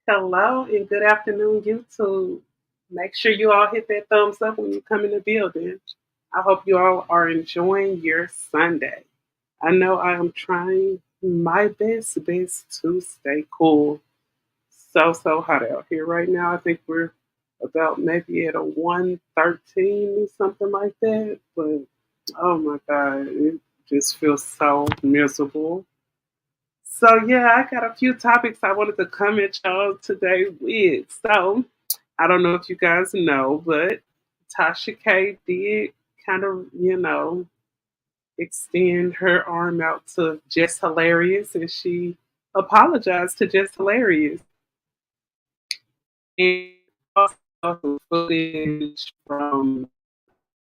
Hello and good afternoon, YouTube. Make sure you all hit that thumbs up when you come in the building. I hope you all are enjoying your Sunday. I know I am trying my best to stay cool. So hot out here right now. I think we're about maybe at a 113 or something like that. But oh my God, it just feels so miserable. So yeah, I got a few topics I wanted to come at y'all today with. So I don't know if you guys know, but Tasha K did kind of, extend her arm out to Jess Hilarious, and she apologized to Jess Hilarious. And also some footage from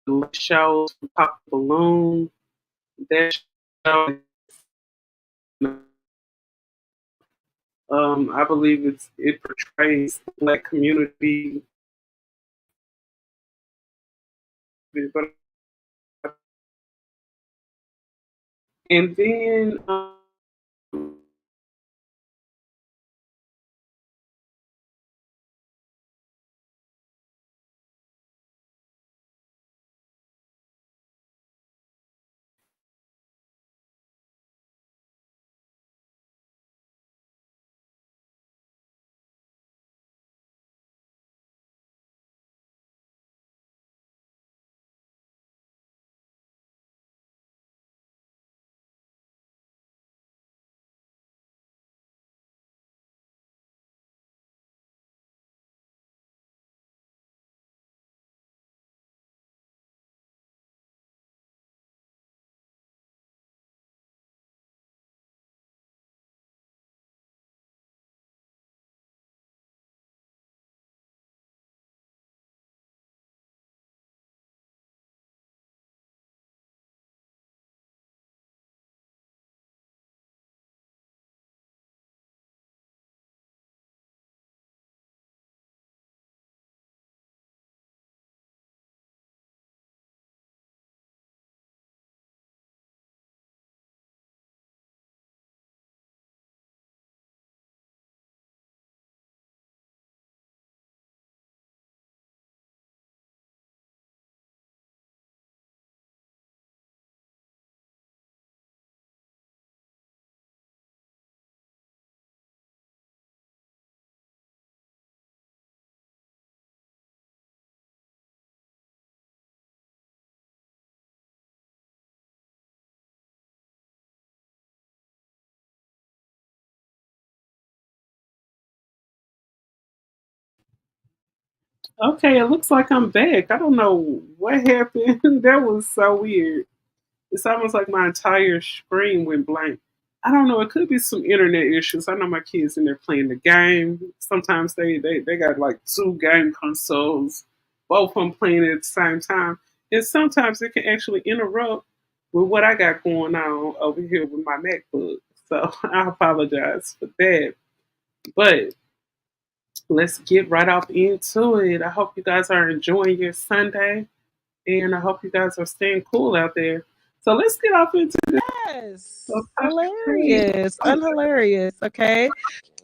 the shows from Pop the Balloon. That show, I believe it portrays the black community, but and then okay, it looks like I'm back. I don't know what happened. That was so weird. It's almost like my entire screen went blank. I don't know. It could be some internet issues. I know my kids in there playing the game. Sometimes they got like two game consoles, both of them playing at the same time. And sometimes it can actually interrupt with what I got going on over here with my MacBook. So I apologize for that. But let's get right off into it. I hope you guys are enjoying your Sunday, and I hope you guys are staying cool out there. So let's get off into this. So, Yes, Tasha K, hilarious, unhilarious. Okay,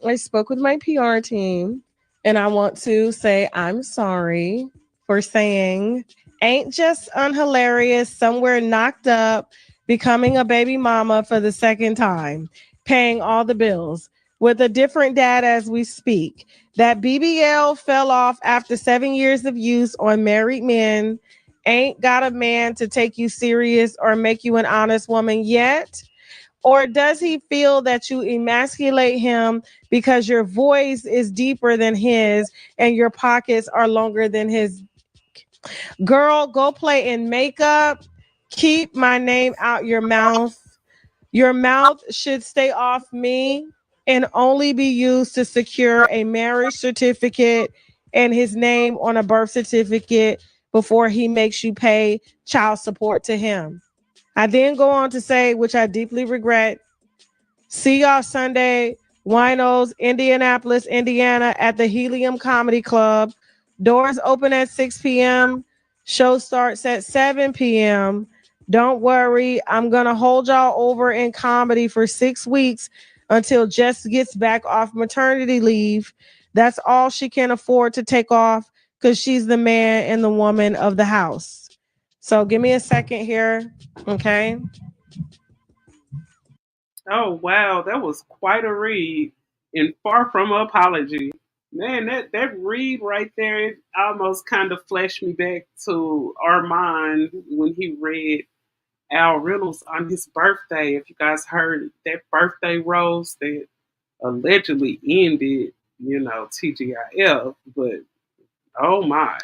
I spoke with my PR team, and I want to say I'm sorry for saying ain't just unhilarious, somewhere knocked up, becoming a baby mama for the second time, paying all the bills with a different dad as we speak. That BBL fell off after 7 years of use on married men. Ain't got a man to take you serious or make you an honest woman yet. Or does he feel that you emasculate him because your voice is deeper than his and your pockets are longer than his? Girl, go play in makeup. Keep my name out your mouth. Your mouth should stay off me and only be used to secure a marriage certificate and his name on a birth certificate before he makes you pay child support to him. I then go on to say, which I deeply regret, see y'all Sunday, Winos, Indianapolis, Indiana, at the Helium Comedy Club. Doors open at 6 p.m. Show starts at 7 p.m. Don't worry, I'm going to hold y'all over in comedy for 6 weeks until Jess gets back off maternity leave. That's all she can afford to take off because she's the man and the woman of the house. So give me a second here. Okay. Oh wow, that was quite a read, and far from an apology. Man, that read right there, it almost kind of flashed me back to Armand when he read Al Reynolds on his birthday. If you guys heard that birthday roast that allegedly ended, TGIF, but oh my.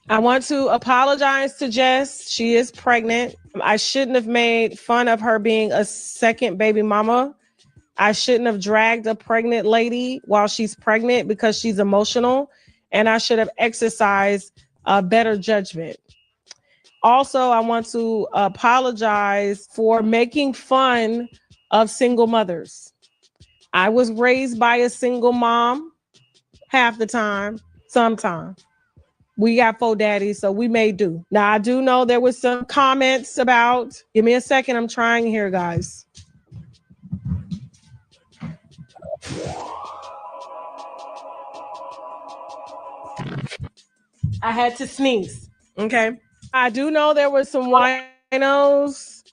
I want to apologize to Jess. She is pregnant. I shouldn't have made fun of her being a second baby mama. I shouldn't have dragged a pregnant lady while she's pregnant because she's emotional. And I should have exercised better judgment. Also, I want to apologize for making fun of single mothers. I was raised by a single mom half the time, sometimes. We got four daddies, so we may do. Now, I do know there was some comments about, give me a second, I'm trying here, guys. I had to sneeze. Okay. I do know there was some winos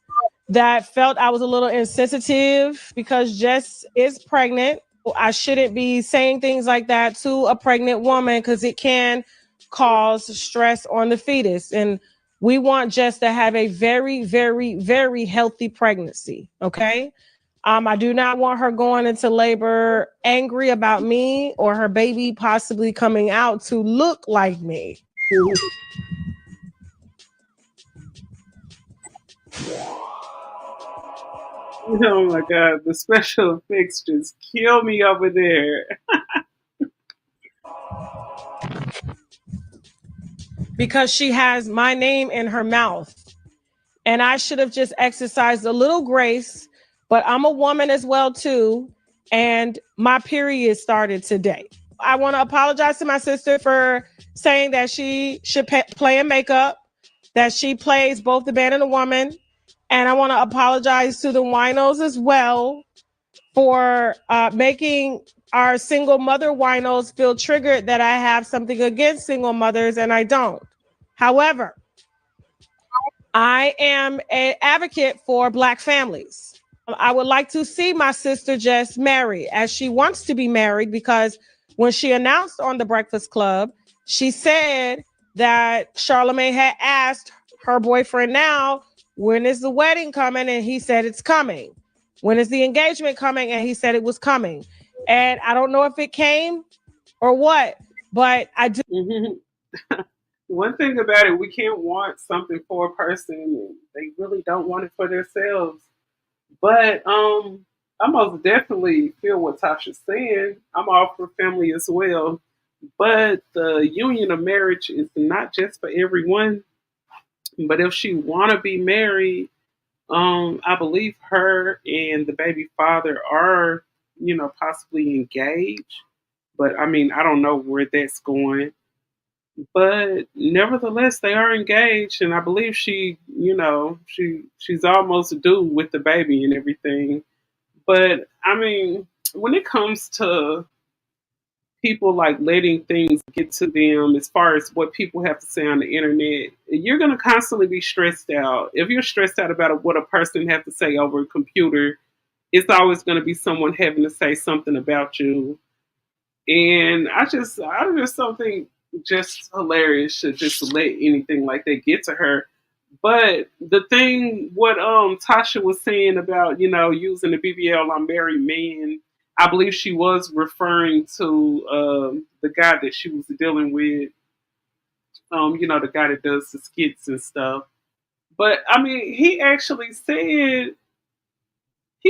that felt I was a little insensitive because Jess is pregnant. I shouldn't be saying things like that to a pregnant woman because it can cause stress on the fetus. And we want Jess to have a very, very, very healthy pregnancy. Okay. I do not want her going into labor angry about me or her baby possibly coming out to look like me. Oh my god, the special effects just kill me over there. Because she has my name in her mouth. And I should have just exercised a little grace, but I'm a woman as well too, and my period started today. I want to apologize to my sister for saying that she should play in makeup, that she plays both the man and the woman, and I want to apologize to the winos as well for making our single mother winos feel triggered that I have something against single mothers and I don't. However, I am an advocate for Black families. I would like to see my sister Jess marry as she wants to be married because when she announced on the Breakfast Club, she said that Charlamagne had asked her boyfriend now, when is the wedding coming? And he said it's coming. When is the engagement coming? And he said it was coming. And I don't know if it came or what, but I do. One thing about it, we can't want something for a person and they really don't want it for themselves. But I most definitely feel what Tasha's saying. I'm all for family as well. But the union of marriage is not just for everyone. But if she wanna be married, I believe her and the baby father are, possibly engaged. But I mean, I don't know where that's going. But nevertheless, they are engaged, and I believe she's almost due with the baby and everything. But I mean, when it comes to people like letting things get to them as far as what people have to say on the internet, you're going to constantly be stressed out. If you're stressed out about what a person have to say over a computer, it's always going to be someone having to say something about you. And I just don't think just hilarious should just let anything like that get to her. But the thing, what Tasha was saying about using the BBL on married men, I believe she was referring to the guy that she was dealing with, the guy that does the skits and stuff. But I mean, he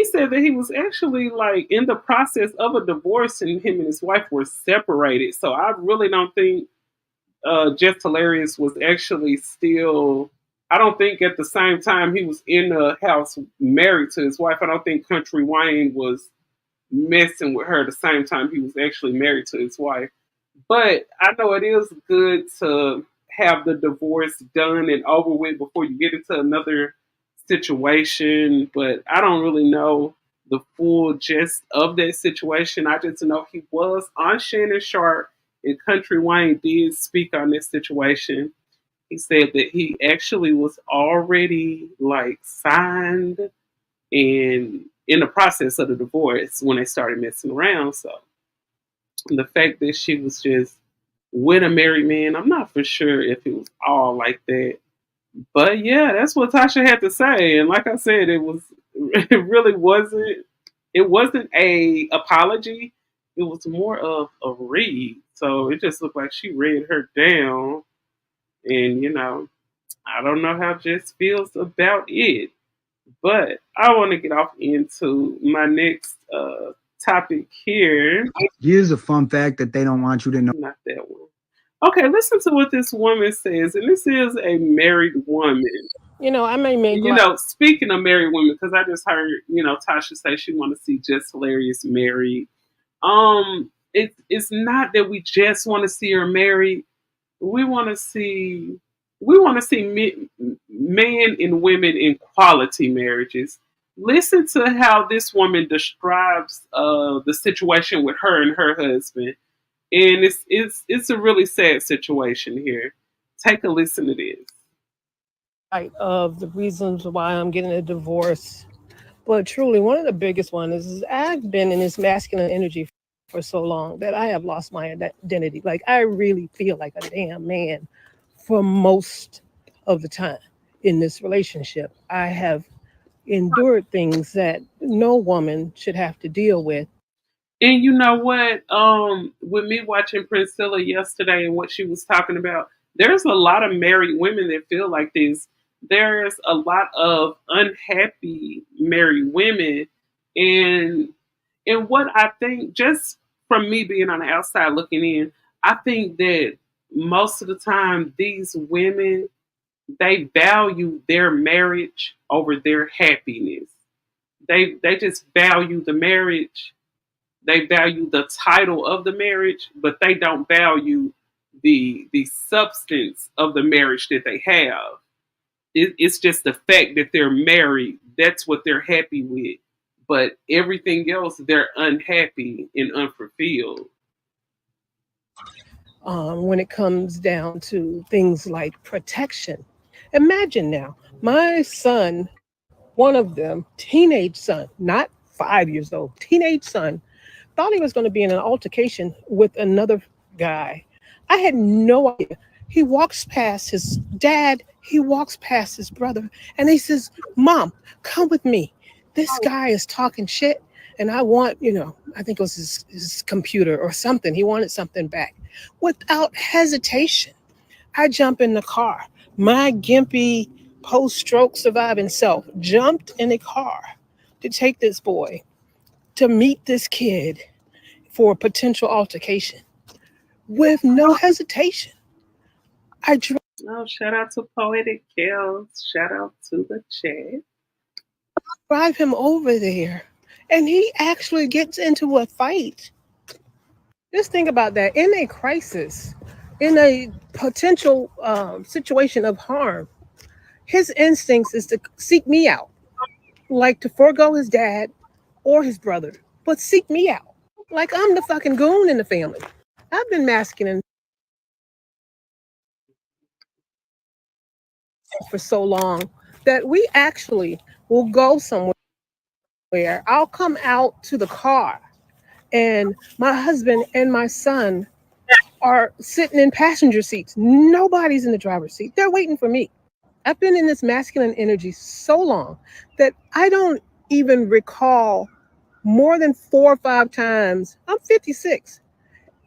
said that he was actually like in the process of a divorce, and him and his wife were separated. So I really don't think Jeff Hilarious was actually still. I don't think at the same time he was in the house married to his wife. I don't think Country Wayne was messing with her the same time he was actually married to his wife. But I know it is good to have the divorce done and over with before you get into another situation. But I don't really know the full gist of that situation. I just know he was on Shannon Sharp, and Country Wayne did speak on this situation. He said that he actually was already like signed and in the process of the divorce when they started messing around. So the fact that she was just with a married man, I'm not for sure if it was all like that. But yeah, that's what Tasha had to say. And like I said, it was it really wasn't it wasn't a apology. It was more of a read. So it just looked like she read her down. And I don't know how Jess feels about it. But I want to get off into my next topic here. Here's a fun fact that they don't want you to know. Not that one. Okay, listen to what this woman says. And this is a married woman. I may make Speaking of married women, because I just heard, Tasha say she want to see Jess Hilarious married. It's not that we just want to see her married. We want to see men and women in quality marriages. Listen to how this woman describes the situation with her and her husband, and it's a really sad situation here. Take a listen to this. right of the reasons why I'm getting a divorce. But truly, one of the biggest ones is I've been in this masculine energy for so long that I have lost my identity. Like, I really feel like a damn man for most of the time in this relationship. I have endured things that no woman should have to deal with. And you know what? With me watching Priscilla yesterday and what she was talking about, there's a lot of married women that feel like this. There's a lot of unhappy married women, and what I think, just from me being on the outside looking in, I think that most of the time these women, they value their marriage over their happiness. They just value the marriage, they value the title of the marriage, but they don't value the substance of the marriage that they have. It's just the fact that they're married. That's what they're happy with. But everything else, they're unhappy and unfulfilled. When it comes down to things like protection. Imagine now, my son, one of them, teenage son, not 5 years old, teenage son, thought he was going to be in an altercation with another guy. I had no idea. He walks past his dad, he walks past his brother, and he says, Mom, come with me. This guy is talking shit, and I want, I think it was his computer or something. He wanted something back. Without hesitation, I jump in the car. My gimpy post stroke surviving self jumped in a car to take this boy to meet this kid for a potential altercation with no hesitation. I Oh, shout out to Poetic Kills. Shout out to the chat. drive him over there, and he actually gets into a fight. Just think about that. In a crisis, in a potential situation of harm, his instincts is to seek me out, like to forego his dad or his brother, but seek me out. Like I'm the fucking goon in the family. I've been masculine for so long that we actually will go somewhere. I'll come out to the car, and my husband and my son are sitting in passenger seats. Nobody's in the driver's seat. They're waiting for me. I've been in this masculine energy so long that I don't even recall more than 4 or 5 times. I'm 56,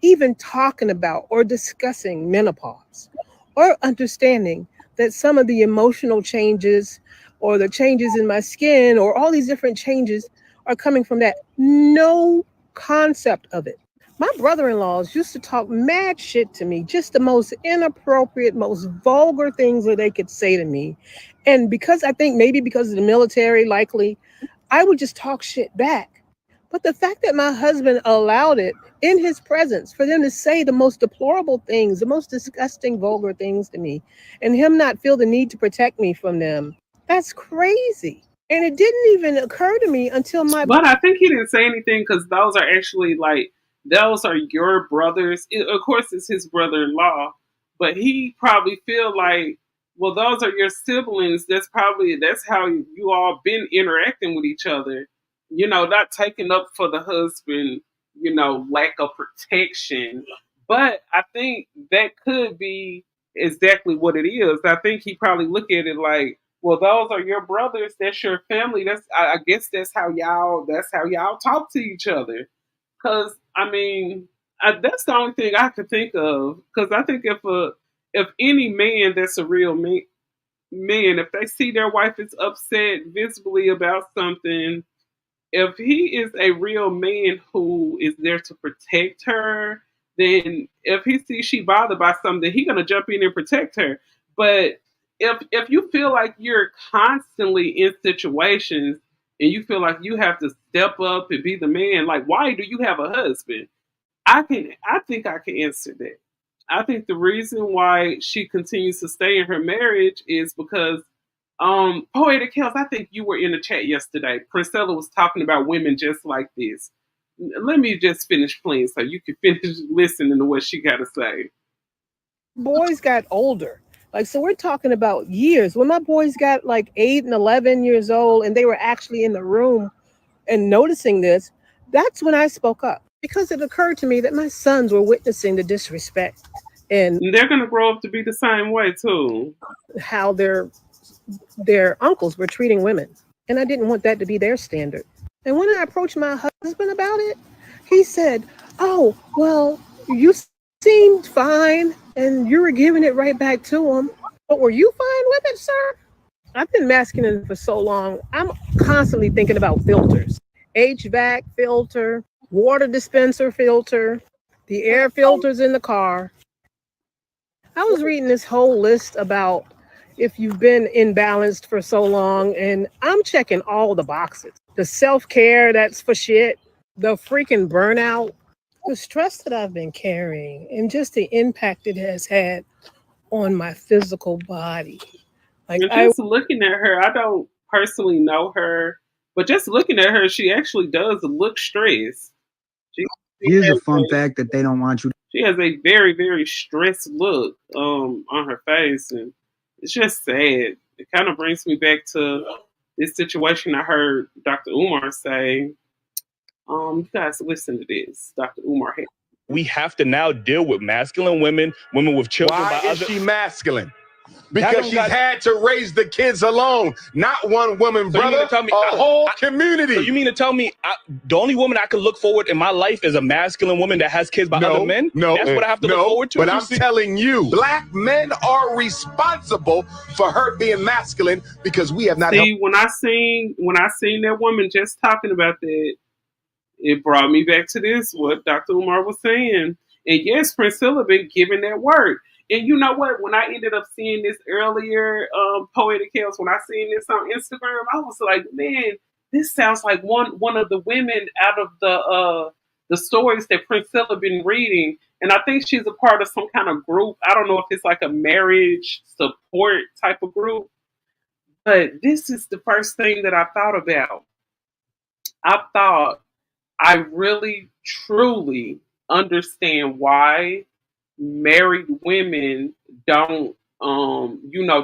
even talking about or discussing menopause or understanding that some of the emotional changes or the changes in my skin or all these different changes are coming from that. No concept of it. My brother-in-laws used to talk mad shit to me, just the most inappropriate, most vulgar things that they could say to me. And because I think maybe because of the military, likely, I would just talk shit back. But the fact that my husband allowed it in his presence for them to say the most deplorable things, the most disgusting, vulgar things to me, and him not feel the need to protect me from them, that's crazy. And it didn't even occur to me until my But I think he didn't say anything because those are actually like those are your brothers. Of course, it's his brother-in-law, but he probably feel like, well, those are your siblings. That's how you all been interacting with each other. Not taking up for the husband. Lack of protection. But I think that could be exactly what it is. I think he probably look at it like, well, those are your brothers. That's your family. I guess that's how y'all. That's how y'all talk to each other. Cause I mean, that's the only thing I could think of. Cause I think if any man that's a real man, if they see their wife is upset visibly about something, if he is a real man who is there to protect her, then if he sees she bothered by something, he gonna jump in and protect her. But if you feel like you're constantly in situations and you feel like you have to step up and be the man, like why do you have a husband? I think I can answer that. I think the reason why she continues to stay in her marriage is because Poetic Health, I think you were in the chat yesterday. Priscilla was talking about women just like this. Let me just finish playing so you can finish listening to what she got to say. boys got older, like, so we're talking about years. When my boys got like 8 and 11 years old and they were actually in the room and noticing this, that's when I spoke up because it occurred to me that my sons were witnessing the disrespect and And they're going to grow up to be the same way, too. how their uncles were treating women. And I didn't want that to be their standard. And when I approached my husband about it, he said, "Oh, well, you seemed fine and you were giving it right back to him. But were you fine with it, sir?" I've been masculine for so long. I'm constantly thinking about filters: HVAC filter, water dispenser filter, the air filters in the car. I was reading this whole list about if you've been imbalanced for so long, and I'm checking all the boxes. The self care, that's for shit. The freaking burnout, the stress that I've been carrying, and just the impact it has had on my physical body. Like, And just looking at her, I don't personally know her, but just looking at her, she actually does look stressed. She, she Here's a has fun a fact that they don't want you. she has a very, very stressed look on her face, and it's just sad. It kind of brings me back to this situation I heard Dr. Umar say. You guys listen to this. Dr. Umar had. We have to now deal with masculine women, women with children. Why is she masculine? Because she's had to raise the kids alone. Not one woman, So you mean brother. to tell me- a whole community. So you mean to tell me the only woman I can look forward in my life is a masculine woman that has kids by other men? No, That's what I have to look forward to? But I'm telling you, black men are responsible for her being masculine because we have not helped. See, when I seen that woman just talking about that, it brought me back to this, what Dr. Umar was saying. And yes, Priscilla been giving that work. And you know what? When I ended up seeing this earlier, Poetic Chaos, when I seen this on Instagram, I was like, man, this sounds like one of the women out of the stories that Priscilla been reading. And I think she's a part of some kind of group. I don't know if it's like a marriage support type of group. But this is the first thing that I thought about. I thought I really truly understand why married women don't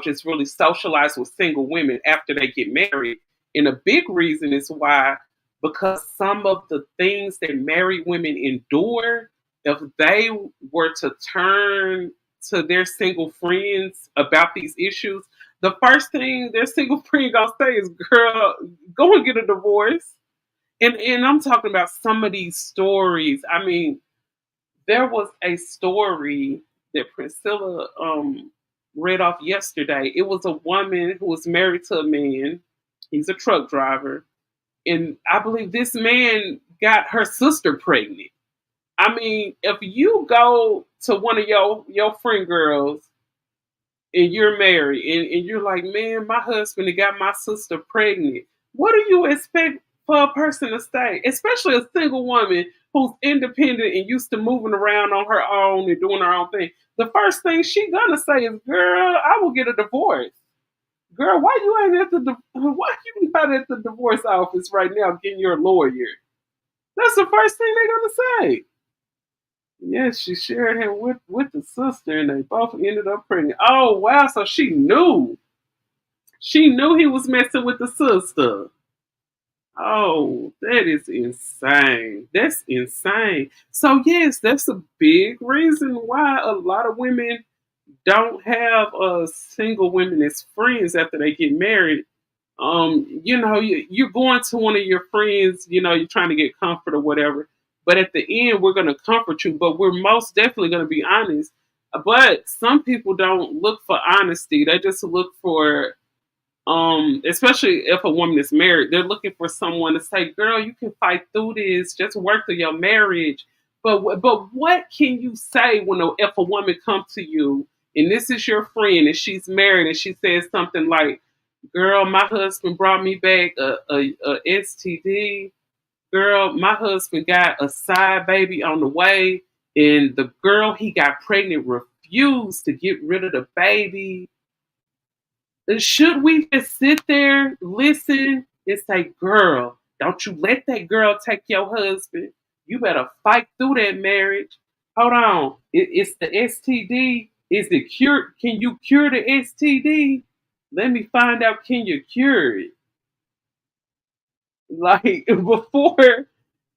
just really socialize with single women after they get married. And a big reason is why, because some of the things that married women endure, if they were to turn to their single friends about these issues, the first thing their single friend gonna say is, girl, go and get a divorce. And I'm talking about some of these stories. I mean, there was a story that Priscilla read off yesterday. It was a woman who was married to a man. He's a truck driver. And I believe this man got her sister pregnant. I mean, if you go to one of your friend girls and you're married and you're like, man, my husband got my sister pregnant, what do you expect for a person to stay, especially a single woman who's independent and used to moving around on her own and doing her own thing. The first thing she gonna say is, "Girl, I will get a divorce." Girl, why you ain't at why you not at the divorce office right now getting your lawyer? That's the first thing they're gonna say. Yes, she shared him with the sister, and they both ended up pregnant. Oh wow! So she knew. She knew he was messing with the sister. Oh, that is insane. That's insane. So yes, that's a big reason why a lot of women don't have single women as friends after they get married. You're going to one of your friends, you're trying to get comfort or whatever. But at the end, we're going to comfort you, but we're most definitely going to be honest. But some people don't look for honesty. They just look for, especially if a woman is married, they're looking for someone to say, "Girl, you can fight through this. Just work through your marriage." But what can you say if a woman comes to you and this is your friend and she's married and she says something like, "Girl, my husband brought me back a STD. Girl, my husband got a side baby on the way, and the girl he got pregnant refused to get rid of the baby." Should we just sit there, listen, and say, "Girl, don't you let that girl take your husband. You better fight through that marriage. Hold on. It's the STD. Is it cured? Can you cure the STD? Let me find out, can you cure it?" Like, before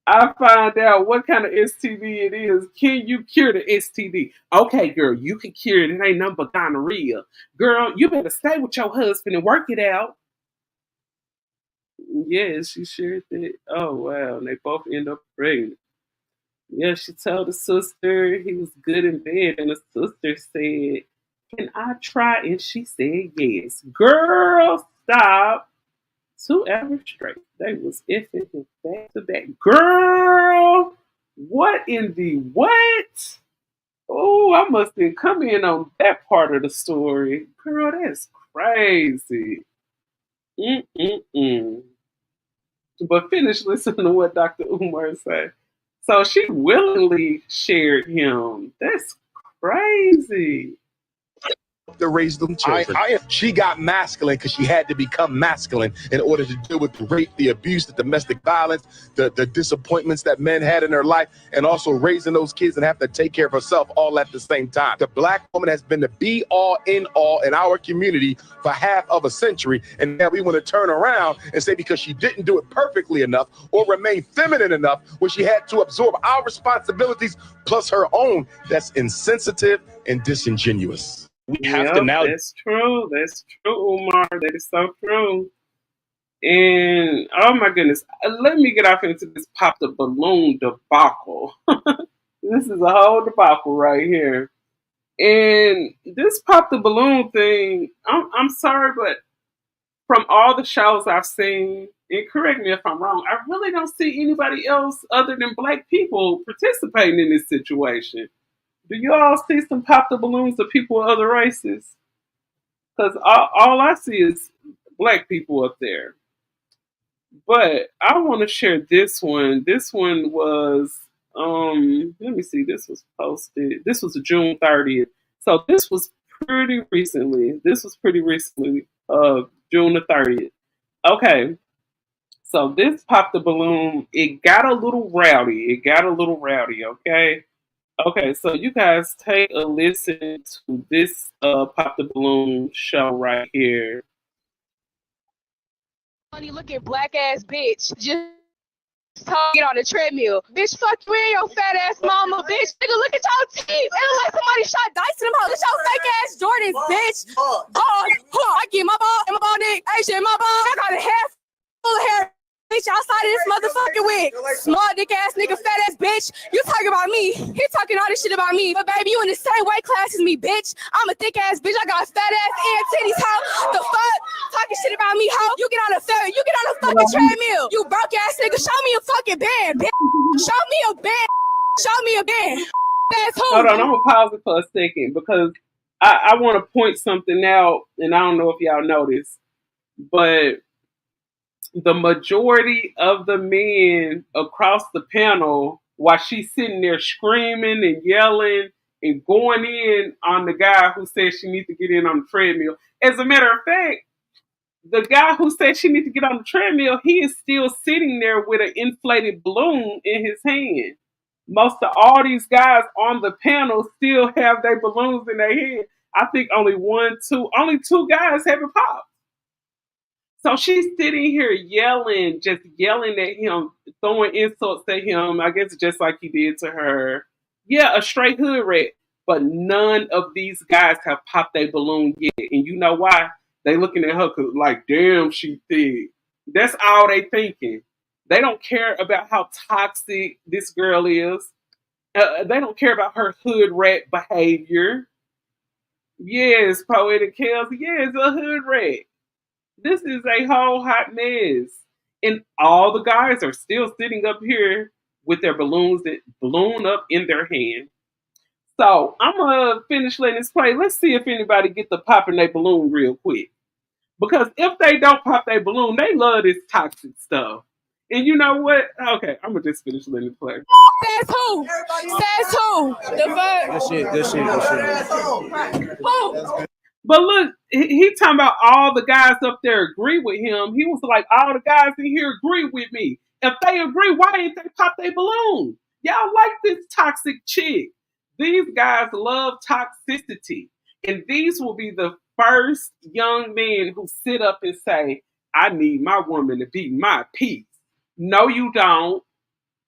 I find out what kind of STD it is, can you cure the STD? Okay, girl, you can cure it. It ain't nothing but gonorrhea. Girl, you better stay with your husband and work it out. Yeah, she shared that. Oh, wow. And they both end up pregnant. Yeah, she told the sister he was good in bed. And the sister said, "Can I try?" And she said, "Yes." Girl, stop. 2 hours straight. They was effing him back to back. Girl, what in the what? Oh, I must have come in on that part of the story. Girl, that's crazy. Mm-mm-mm. But finish listening to what Dr. Umar said. So she willingly shared him. That's crazy. To raise them children. She got masculine because she had to become masculine in order to deal with the rape, the abuse, the domestic violence, the disappointments that men had in her life, and also raising those kids and have to take care of herself all at the same time. The Black woman has been the be all in all in our community for half of a century, and now we want to turn around and say because she didn't do it perfectly enough or remain feminine enough where she had to absorb our responsibilities plus her own, that's insensitive and disingenuous. We have to now. That's true. That's true, Umar. That is so true. And oh my goodness, let me get off into this pop the balloon debacle. This is a whole debacle right here. And this pop the balloon thing, I'm sorry, but from all the shows I've seen, and correct me if I'm wrong, I really don't see anybody else other than Black people participating in this situation. Do you all see some pop the balloons of people of other races? Because all I see is Black people up there. But I want to share this one. This one was, let me see, this was posted. This was June 30th. So this was pretty recently. June the 30th. Okay. So this popped the balloon. It got a little rowdy. Okay. Okay, so you guys take a listen to this Pop the Balloon show right here. Funny looking black ass bitch just talking on the treadmill. Bitch, fuck you and your fat ass mama, bitch. Nigga, look at your teeth. It look like somebody shot dice in them hoes. Look at your fake ass Jordans, bitch. I get my ball and my ball dick. Hey, shit, my ball. I got a hair full of hair. Bitch, outside of this motherfucking wig. Small dick ass nigga, fat ass bitch. You talking about me. He talking all this shit about me. But baby, you in the same weight class as me, bitch. I'm a thick ass bitch. I got fat ass and titties, hoe. The fuck? Talking shit about me, hoe. You get on a fucking treadmill. You broke ass nigga. Show me a fucking band, bitch. Show me a band. Show me a band. Hold on, I'm gonna pause it for a second because I want to point something out, and I don't know if y'all noticed, but the majority of the men across the panel, while she's sitting there screaming and yelling and going in on the guy who said she needs to get in on the treadmill. As a matter of fact, the guy who said she needs to get on the treadmill, he is still sitting there with an inflated balloon in his hand. Most of all these guys on the panel still have their balloons in their head. I think only only two guys have it popped. So she's sitting here yelling, just yelling at him, throwing insults at him, I guess just like he did to her. Yeah, a straight hood rat. But none of these guys have popped their balloon yet. And you know why? They looking at her like, damn, she thick. That's all they thinking. They don't care about how toxic this girl is. They don't care about her hood rat behavior. Yes, Poetic Kels. Yes, a hood rat. This is a whole hot mess. And all the guys are still sitting up here with their balloons that balloon up in their hand. So I'm gonna finish letting this play. Let's see if anybody get the popping their balloon real quick. Because if they don't pop their balloon, they love this toxic stuff. And you know what? Okay, I'm gonna just finish letting it play. Says who? Says who? The fuck? Good shit. Who? But look, he talking about all the guys up there agree with him. He was like, all the guys in here agree with me. If they agree, why ain't they pop their balloon? Y'all like this toxic chick. These guys love toxicity. And these will be the first young men who sit up and say, I need my woman to be my peace. No, you don't.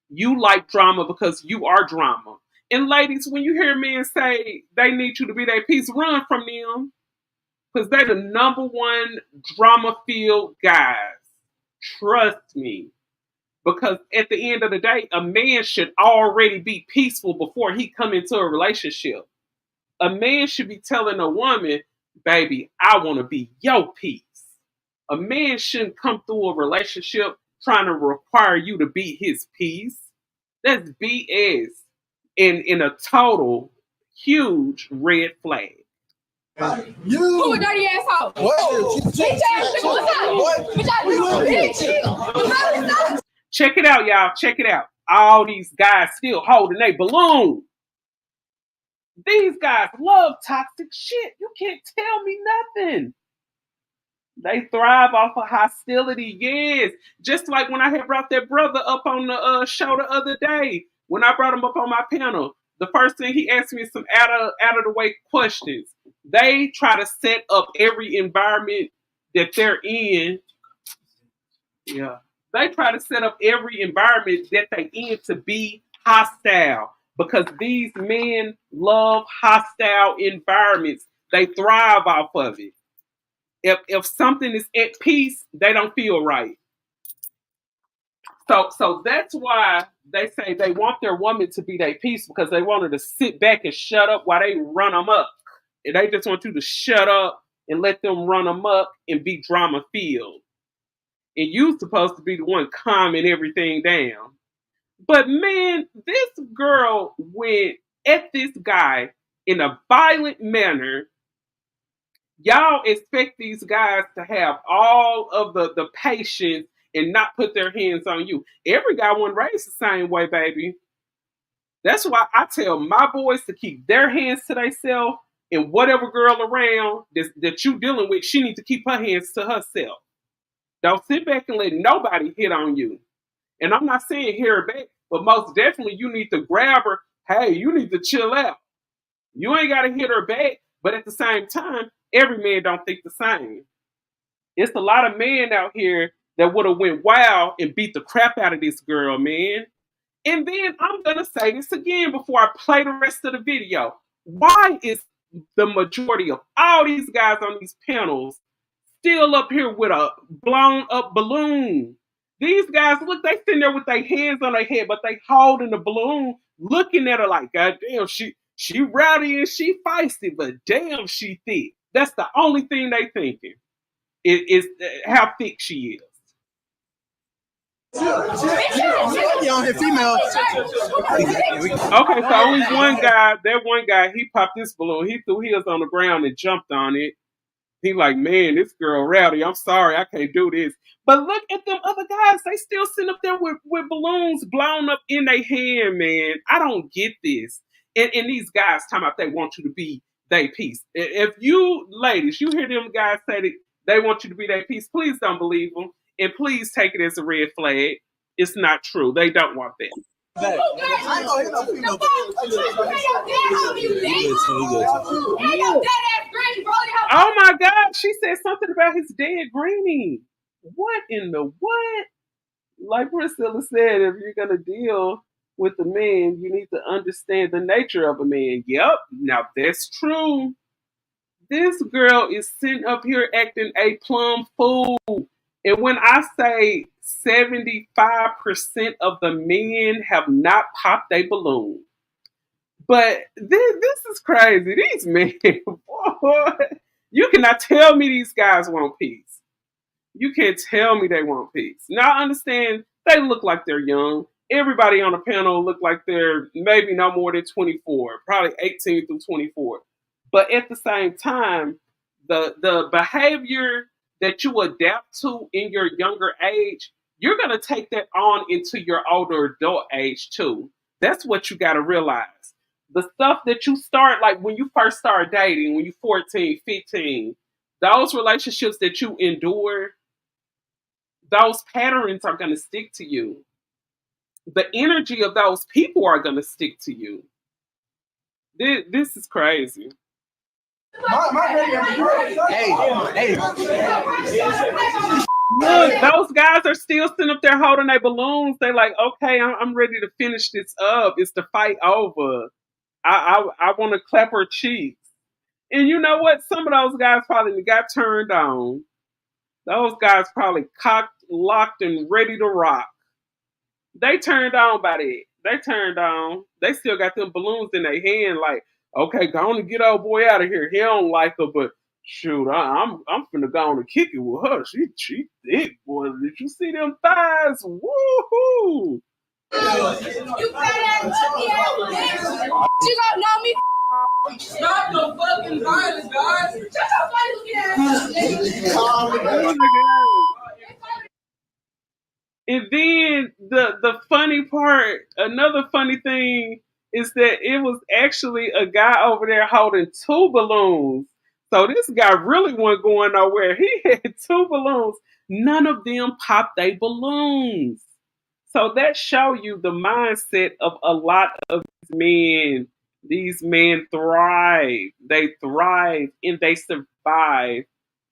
You like drama because you are drama. And ladies, when you hear men say they need you to be their peace, run from them. Because they're the number one drama-filled guys. Trust me. Because at the end of the day, a man should already be peaceful before he come into a relationship. A man should be telling a woman, baby, I want to be your peace. A man shouldn't come through a relationship trying to require you to be his peace. That's BS. In a total, huge red flag. Who a dirty asshole? What? Bitch ass nigga, what's up? Bitch ass bitch. Check it out, y'all. Check it out. All these guys still holding their balloon. These guys love toxic shit. You can't tell me nothing. They thrive off of hostility, yes. Just like when I had brought that brother up on the show the other day. When I brought him up on my panel, the first thing he asked me some out of the way questions. They try to set up every environment that they're in. Yeah. They try to set up every environment that they're in to be hostile. Because these men love hostile environments. They thrive off of it. If something is at peace, they don't feel right. So that's why they say they want their woman to be their peace, because they want her to sit back and shut up while they run them up. And they just want you to shut up and let them run them up and be drama filled. And you're supposed to be the one calming everything down. But man, this girl went at this guy in a violent manner. Y'all expect these guys to have all of the patience and not put their hands on you. Every guy wasn't raised the same way, baby. That's why I tell my boys to keep their hands to themselves, and whatever girl around that you dealing with, she needs to keep her hands to herself. Don't sit back and let nobody hit on you. And I'm not saying hit her back, but most definitely you need to grab her. Hey, you need to chill out. You ain't got to hit her back, but at the same time, every man don't think the same. It's a lot of men out here that would have went wild and beat the crap out of this girl, man. And then I'm going to say this again before I play the rest of the video. Why is the majority of all these guys on these panels still up here with a blown up balloon? These guys, look, they sitting there with their hands on their head, but they holding the balloon, looking at her like, God damn, she rowdy and she feisty, but damn, she thick. That's the only thing they thinking is how thick she is. Okay, so only one guy, that one guy, he popped this balloon. He threw his on the ground and jumped on it. He like, man, this girl rowdy. I'm sorry, I can't do this. But look at them other guys. They still sitting up there with balloons blown up in their hand, man. I don't get this. And these guys talking about they want you to be their piece. If you, ladies, you hear them guys say that they want you to be their piece, please don't believe them. And please take it as a red flag. It's not true. They don't want that. Oh my God, she said something about his dead granny. What in the what? Like Priscilla said, if you're gonna deal with a man, you need to understand the nature of a man. Yep, now that's true. This girl is sitting up here acting a plum fool. And when I say 75% of the men have not popped a balloon, but this is crazy. These men, boy, you cannot tell me these guys want peace. You can't tell me they want peace. Now I understand they look like they're young. Everybody on the panel look like they're maybe no more than 24, probably 18 through 24. But at the same time, the behavior that you adapt to in your younger age, you're gonna take that on into your older adult age too. That's what you gotta realize. The stuff that you start, like when you first start dating, when you're 14, 15, those relationships that you endure, those patterns are going to stick to you. The energy of those people are going to stick to you. This is crazy. Hey. Look, those guys are still sitting up there holding their balloons. They like, okay, I'm ready to finish this up. It's the fight over. I want to clap her cheeks. And you know what? Some of those guys probably got turned on. Those guys probably cocked, locked, and ready to rock. They turned on by that. They turned on. They still got them balloons in their hand. Like, okay, go on and get old boy out of here. He don't like her, but shoot, I'm finna go on and kick it with her. She thick, boy. Did you see them thighs? Woohoo! You fat ass ugly ass bitch. You don't know me. Stop the fucking violence, guys. Shut your funny looking ass up, nigga. Oh my God. And then the funny part, another funny thing is that it was actually a guy over there holding two balloons. So this guy really wasn't going nowhere. He had two balloons. None of them popped their balloons. So that show you the mindset of a lot of men. These men thrive. They thrive and they survive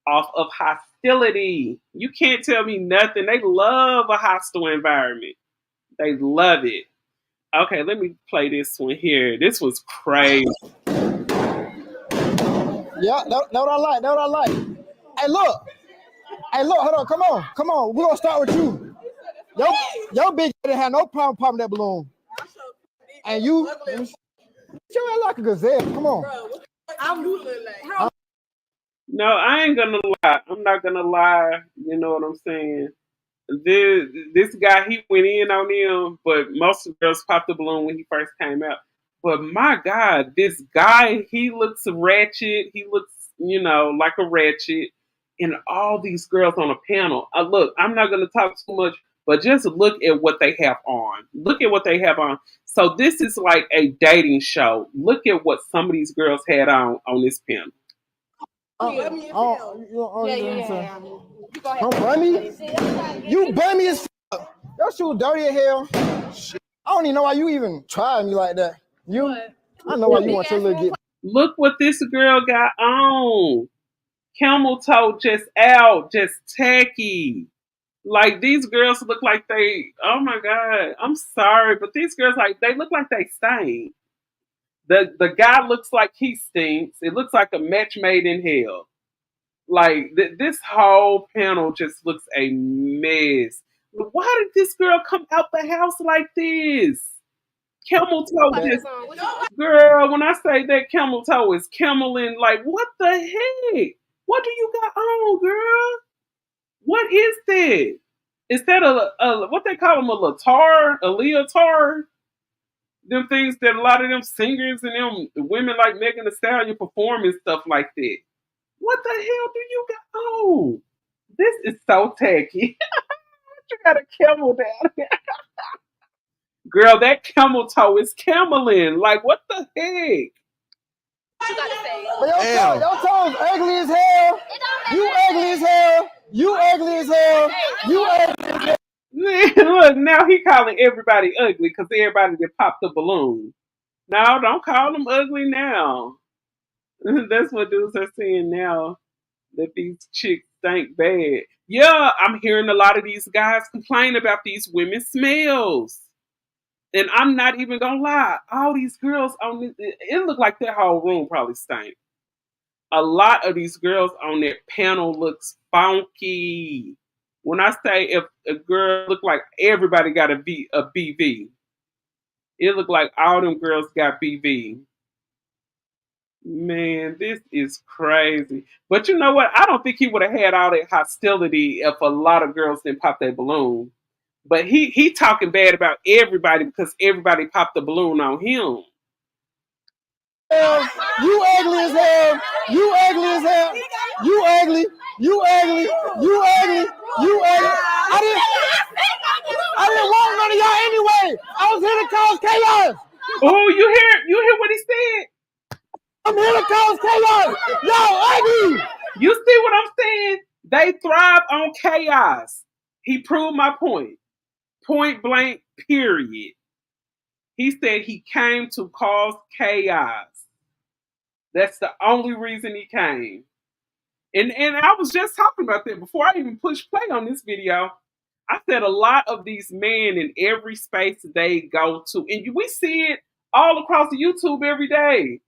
off of hostility. You can't tell me nothing. They love a hostile environment. They love it. Okay, let me play this one here. This was crazy. Yeah, that what I like. That what I like. Hey, look. Hold on. Come on. We're gonna start with you. Your bitch didn't have no problem popping that balloon. And you act like a gazelle. Come on. No, I ain't gonna lie. I'm not gonna lie. You know what I'm saying? This guy, he went in on him, but most of the girls popped the balloon when he first came out. But my God, this guy, he looks ratchet. He looks, like a ratchet. And all these girls on a panel. Look, I'm not going to talk too much, but just look at what they have on. Look at what they have on. So this is like a dating show. Look at what some of these girls had on this panel. Don't burn me. You burn me as fuck. Your shoe dirty as hell. I don't even know why you even tried me like that. I know why you want your little get. Look what this girl got on. Camel toe just out, just tacky. Like these girls look like oh my God, I'm sorry, but these girls they look like they stink. The guy looks like he stinks. It looks like a match made in hell. Like this whole panel just looks a mess. Why did this girl come out the house like this? Camel toe just, girl, when I say that camel toe is cameling, like what the heck? What do you got on, girl? What is that? Is that a what they call them, a leotard? Them things that a lot of them singers and them women like Megan Thee Stallion perform and stuff like that. What the hell do you got? Oh, this is so tacky. You got a camel down there. Girl, that camel toe is cameling. Like, what the heck? But your toes ugly as hell. You ugly as hell. You ugly as hell. You ugly as hell. Look, now he calling everybody ugly because everybody that popped the balloon. No, don't call them ugly now. That's what dudes are saying now. That these chicks stink bad. Yeah, I'm hearing a lot of these guys complain about these women's smells. And I'm not even gonna lie. All these girls on it looked like that whole room probably stank. A lot of these girls on that panel looks funky. When I say if a girl look like everybody got a BV, it looked like all them girls got BV. Man, this is crazy. But you know what? I don't think he would have had all that hostility if a lot of girls didn't pop their balloon. But he talking bad about everybody because everybody popped the balloon on him. You ugly as hell. You ugly as hell. You ugly. You ugly. You ugly. You ugly. I didn't want none of y'all anyway. I was here to cause chaos. Oh, you hear what he said? I'm here to cause chaos. Y'all ugly. You see what I'm saying? They thrive on chaos. He proved my point. Point blank, period. He said he came to cause chaos. That's the only reason he came. And I was just talking about that before I even pushed play on this video. I said a lot of these men in every space they go to, and we see it all across the YouTube every day.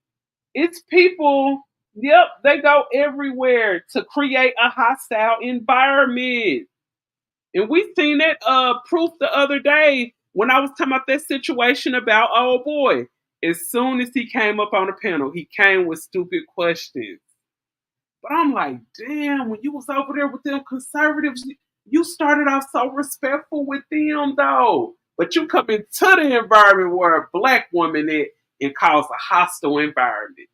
It's people, yep, they go everywhere to create a hostile environment. And we seen that proof the other day when I was talking about that situation about old boy. As soon as he came up on the panel, he came with stupid questions. But I'm like, damn, when you was over there with them conservatives, you started off so respectful with them, though. But you come into the environment where a black woman is and cause a hostile environment.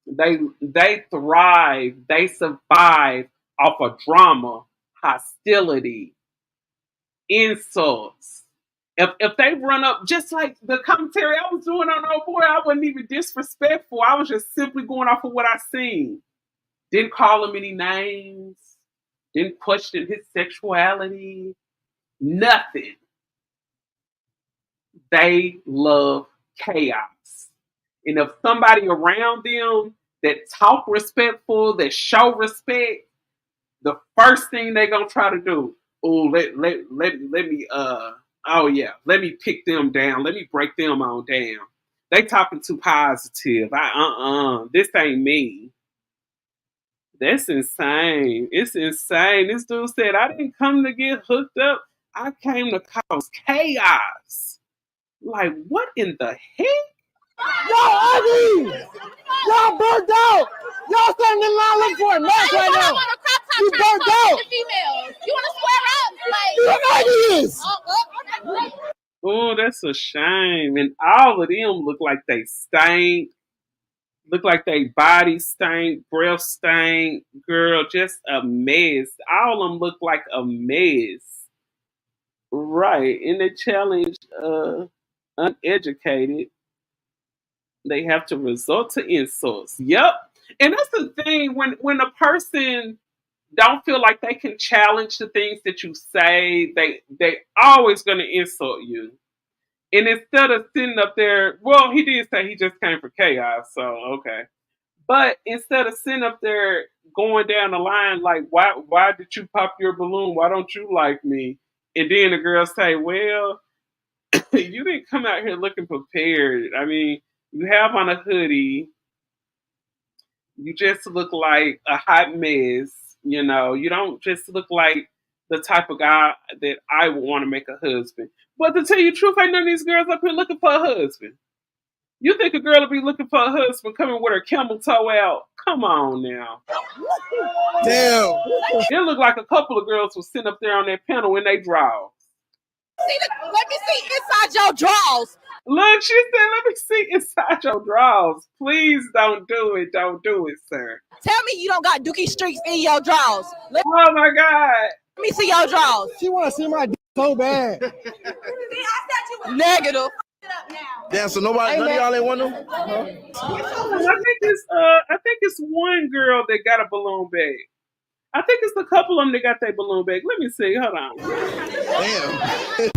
They thrive, they survive off of drama, hostility, insults. If they run up, just like the commentary I was doing on Oh Boy, I wasn't even disrespectful. I was just simply going off of what I seen. Didn't call him any names. Didn't question his sexuality. Nothing. They love chaos. And if somebody around them that talk respectful, that show respect, the first thing they gonna try to do, let me let me pick them down. Let me break them on down. They talking too positive. This ain't me. That's insane. It's insane. This dude said, I didn't come to get hooked up. I came to cause chaos. Like, what in the heck? Y'all ugly. Y'all burnt out. Y'all standing in line looking for a match right now. You burnt out. You want to square up? Like, Oh, that's a shame. And all of them look like they stink. Look like they body stank, breath stank. Girl, just a mess. All of them look like a mess. Right. And they challenge uneducated. They have to resort to insults. Yep. And that's the thing when a person don't feel like they can challenge the things that you say, they always gonna insult you. And instead of sitting up there, well, he did say he just came for chaos, so okay. But instead of sitting up there going down the line like, why did you pop your balloon? Why don't you like me? And then the girl say, well, you didn't come out here looking prepared. I mean, you have on a hoodie. You just look like a hot mess. You know, you don't just look like the type of guy that I would want to make a husband. But to tell you the truth, ain't none of these girls up here looking for a husband. You think a girl will be looking for a husband coming with her camel toe out? Come on now. Damn. It looked like a couple of girls were sitting up there on that panel in they drawers. Let me see inside your drawers. Look, she said, let me see inside your drawers. Please don't do it. Don't do it, sir. Tell me you don't got dookie streaks in your drawers. Let Oh my God. me see your drawers. She want to see my dick so bad. Negative. Damn, so none of y'all ain't want them? I think it's one girl that got a balloon bag. I think it's a couple of them that got their balloon bag. Let me see. Hold on. Damn.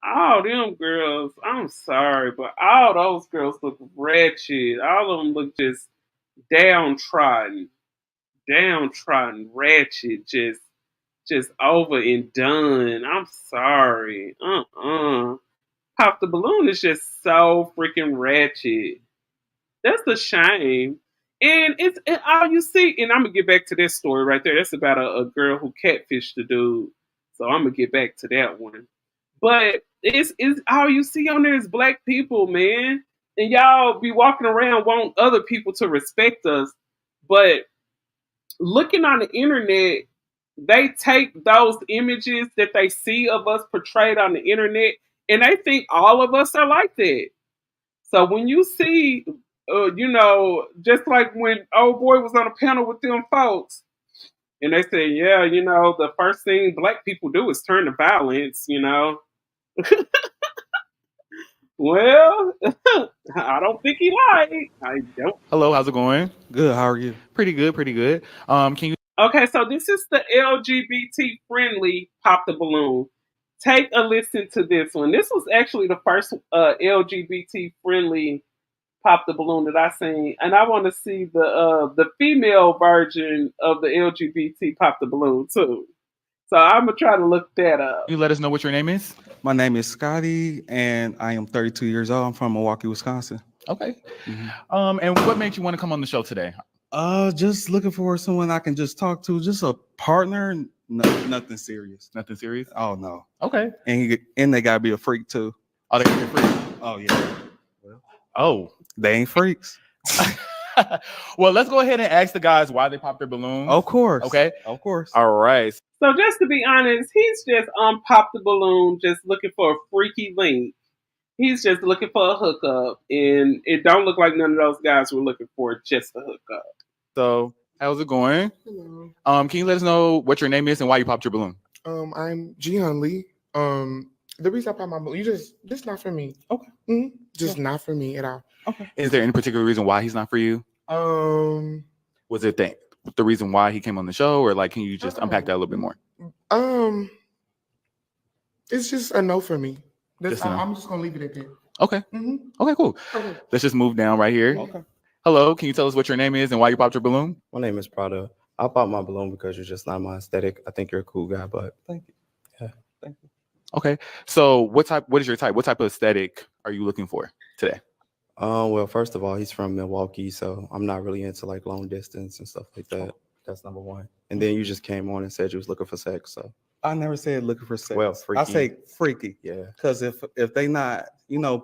All them girls, I'm sorry, but all those girls look wretched. All of them look just downtrodden, ratchet, just over and done. I'm sorry. Pop the Balloon is just so freaking ratchet. That's a shame. And it's all you see, and I'm gonna get back to this story right there. That's about a girl who catfished the dude. So I'm gonna get back to that one. But it's all you see on there is black people, man. And y'all be walking around wanting other people to respect us. But looking on the internet, they take those images that they see of us portrayed on the internet, and they think all of us are like that. So when you see, just like when old boy was on a panel with them folks, and they say, yeah, the first thing black people do is turn to violence. Well, I don't think he lied. I don't. Hello, how's it going? Good. How are you? Pretty good, pretty good. Can you Okay, so this is the LGBT friendly Pop the Balloon. Take a listen to this one. This was actually the first LGBT friendly Pop the Balloon that I seen, and I want to see the female version of the LGBT Pop the Balloon too. So I'm gonna try to look that up. let us know what your name is? My name is Scotty, and I am 32 years old. I'm from Milwaukee, Wisconsin. Okay. And what made you want to come on the show today? Just looking for someone I can just talk to, just a partner. Nothing serious. Nothing serious? Oh no. Okay. And they gotta be a freak too. Oh, they gotta be a freak? Oh yeah. Oh, they ain't freaks. Well, let's go ahead and ask the guys why they popped their balloons. Of course. Okay. Of course. All right. So just to be honest, he's just Pop the Balloon, just looking for a freaky link. He's just looking for a hookup, and it don't look like none of those guys were looking for just a hookup. So, how's it going? Hello. Can you let us know what your name is and why you popped your balloon? I'm Jihan Lee. The reason I popped my balloon, just not for me. Okay. Just not for me at all. Okay. Is there any particular reason why he's not for you? Was it the reason why he came on the show, or like, can you just unpack that a little bit more? It's just a no for me. Just a no. I'm just gonna leave it at that. Okay. Okay, cool. Okay. Let's just move down right here. Okay. Hello, can you tell us what your name is and why you popped your balloon? My name is Prada. I popped my balloon because you're just not my aesthetic. I think you're a cool guy, but thank you. Yeah, thank you. Okay. So what is your type? What type of aesthetic are you looking for today? Well, first of all, he's from Milwaukee, so I'm not really into like long distance and stuff like that. That's number one. And then you just came on and said you was looking for sex, so I never said looking for sex. Well, freaky. I say freaky. Yeah. Because if they not,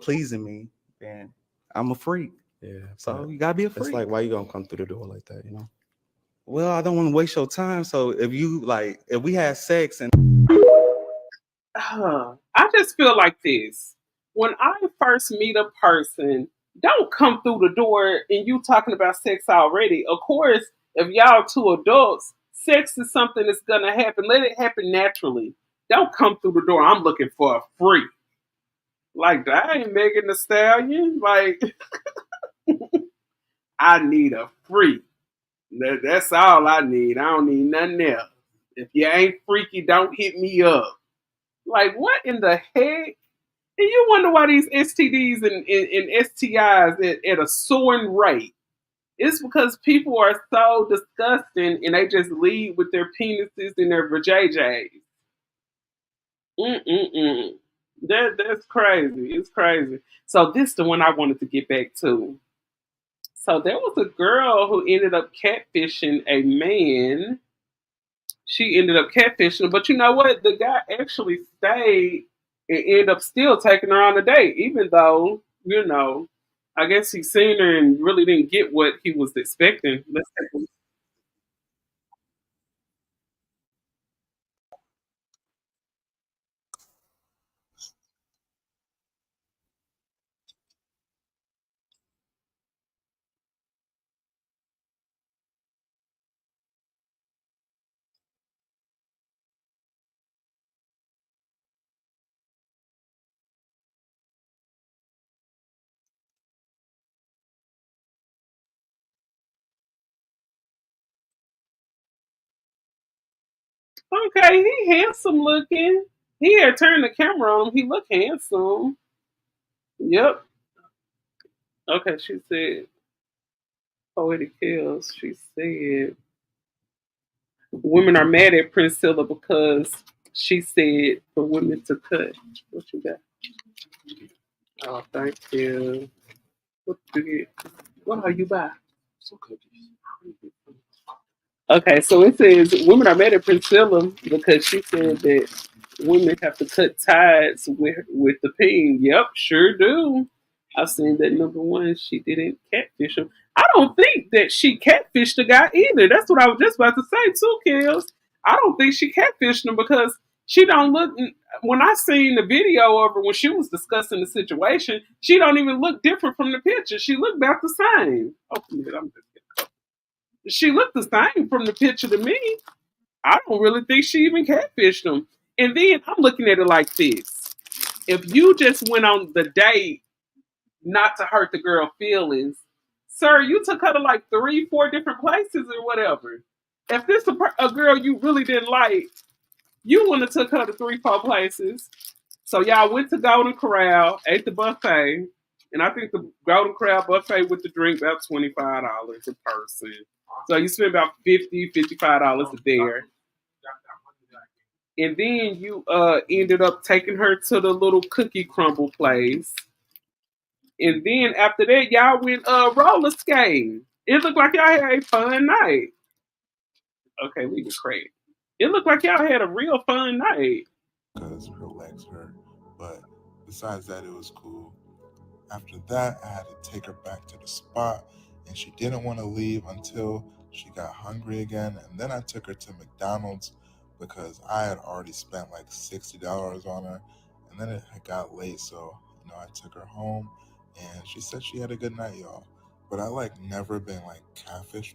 pleasing me, then I'm a freak. Yeah. So you gotta be a freak. It's like, why you gonna come through the door like that, Well, I don't want to waste your time. So if we had sex and I just feel like this. When I first meet a person, don't come through the door and you talking about sex already. Of course, if y'all two adults, sex is something that's gonna happen. Let it happen naturally. Don't come through the door. I'm looking for a freak. Like, I ain't Megan Thee Stallion. Like, I need a freak. That's all I need. I don't need nothing else. If you ain't freaky, don't hit me up. Like, what in the heck? And you wonder why these STDs and STIs at a soaring rate. It's because people are so disgusting and they just lead with their penises and their vajayjays. That's crazy. It's crazy. So this is the one I wanted to get back to. So there was a girl who ended up catfishing a man. She ended up catfishing, but you know what? The guy actually stayed and ended up still taking her on a date, even though, I guess he seen her and really didn't get what he was expecting. Let's take a look. Okay, he handsome looking. He had turned the camera on him. He looked handsome. Yep. Okay, she said, Poetic Kills, she said, women are mad at Priscilla because she said for women to cut. What you got? Oh, thank you. What you get? What are you buy? Some cookies. Okay, so it says women are mad at Priscilla because she said that women have to cut ties with the peen. Yep, sure do. I've seen that number one. She didn't catfish him. I don't think that she catfished the guy either. That's what I was just about to say too, Kills. I don't think she catfished him because she don't look. When I seen the video of her when she was discussing the situation, she don't even look different from the picture. She looked about the same. Open it. She looked the same from the picture to me. I don't really think she even catfished him. And then I'm looking at it like this. If you just went on the date not to hurt the girl feelings, sir, you took her to like 3, 4 different places or whatever. If this a girl you really didn't like, you wouldn't have took her to 3, 4 places. So y'all went to Golden Corral, ate the buffet, and I think the Golden Corral buffet with the drink about $25 a person. So you spend about $50, $55 there. And then you ended up taking her to the little cookie crumble place. And then after that, y'all went roller skating. It looked like y'all had a fun night. Okay, leave it crazy. It looked like y'all had a real fun night. Because her legs hurt. But besides that, it was cool. After that, I had to take her back to the spot, and she didn't want to leave until she got hungry again. And then I took her to McDonald's because I had already spent like $60 on her. And then it got late, so I took her home, and she said she had a good night, y'all. But I never been catfished.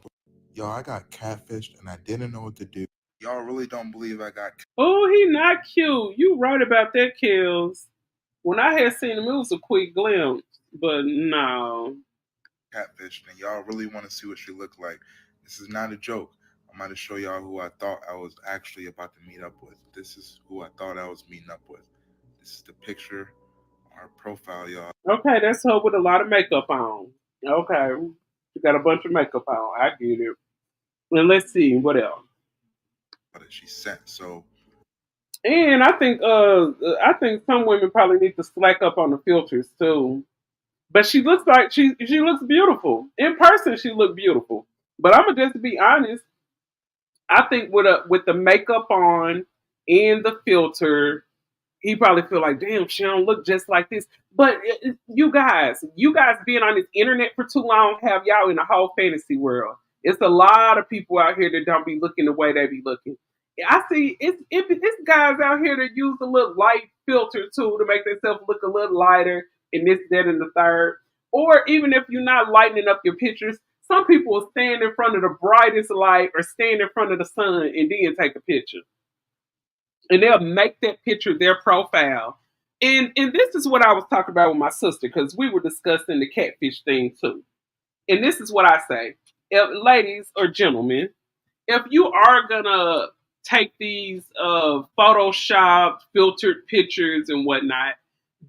Y'all, I got catfished, and I didn't know what to do. Y'all really don't believe I got. Oh, he not cute. You right about that, Kills. When I had seen him, it was a quick glimpse, but no. Catfished, and y'all really want to see what she looked like. This is not a joke. I'm about to show y'all who I thought I was actually about to meet up with. This is who I thought I was meeting up with. This is the picture, our profile, y'all. Okay, that's her with a lot of makeup on. Okay, she got a bunch of makeup on. I get it. And let's see what else. That she sent. So, and I think some women probably need to slack up on the filters too. But she looks like she looks beautiful in person. She looked beautiful. But I'm gonna just be honest. I think with the makeup on and the filter, he probably feel like, damn, she don't look just like this. But you guys being on this internet for too long have y'all in a whole fantasy world. It's a lot of people out here that don't be looking the way they be looking. I see it's guys out here that use a little light filter too to make themselves look a little lighter and this, that, and the third. Or even if you're not lightening up your pictures, some people will stand in front of the brightest light or stand in front of the sun and then take a picture. And they'll make that picture their profile. And this is what I was talking about with my sister, because we were discussing the catfish thing too. And this is what I say. If, ladies or gentlemen, if you are gonna take these Photoshop filtered pictures and whatnot,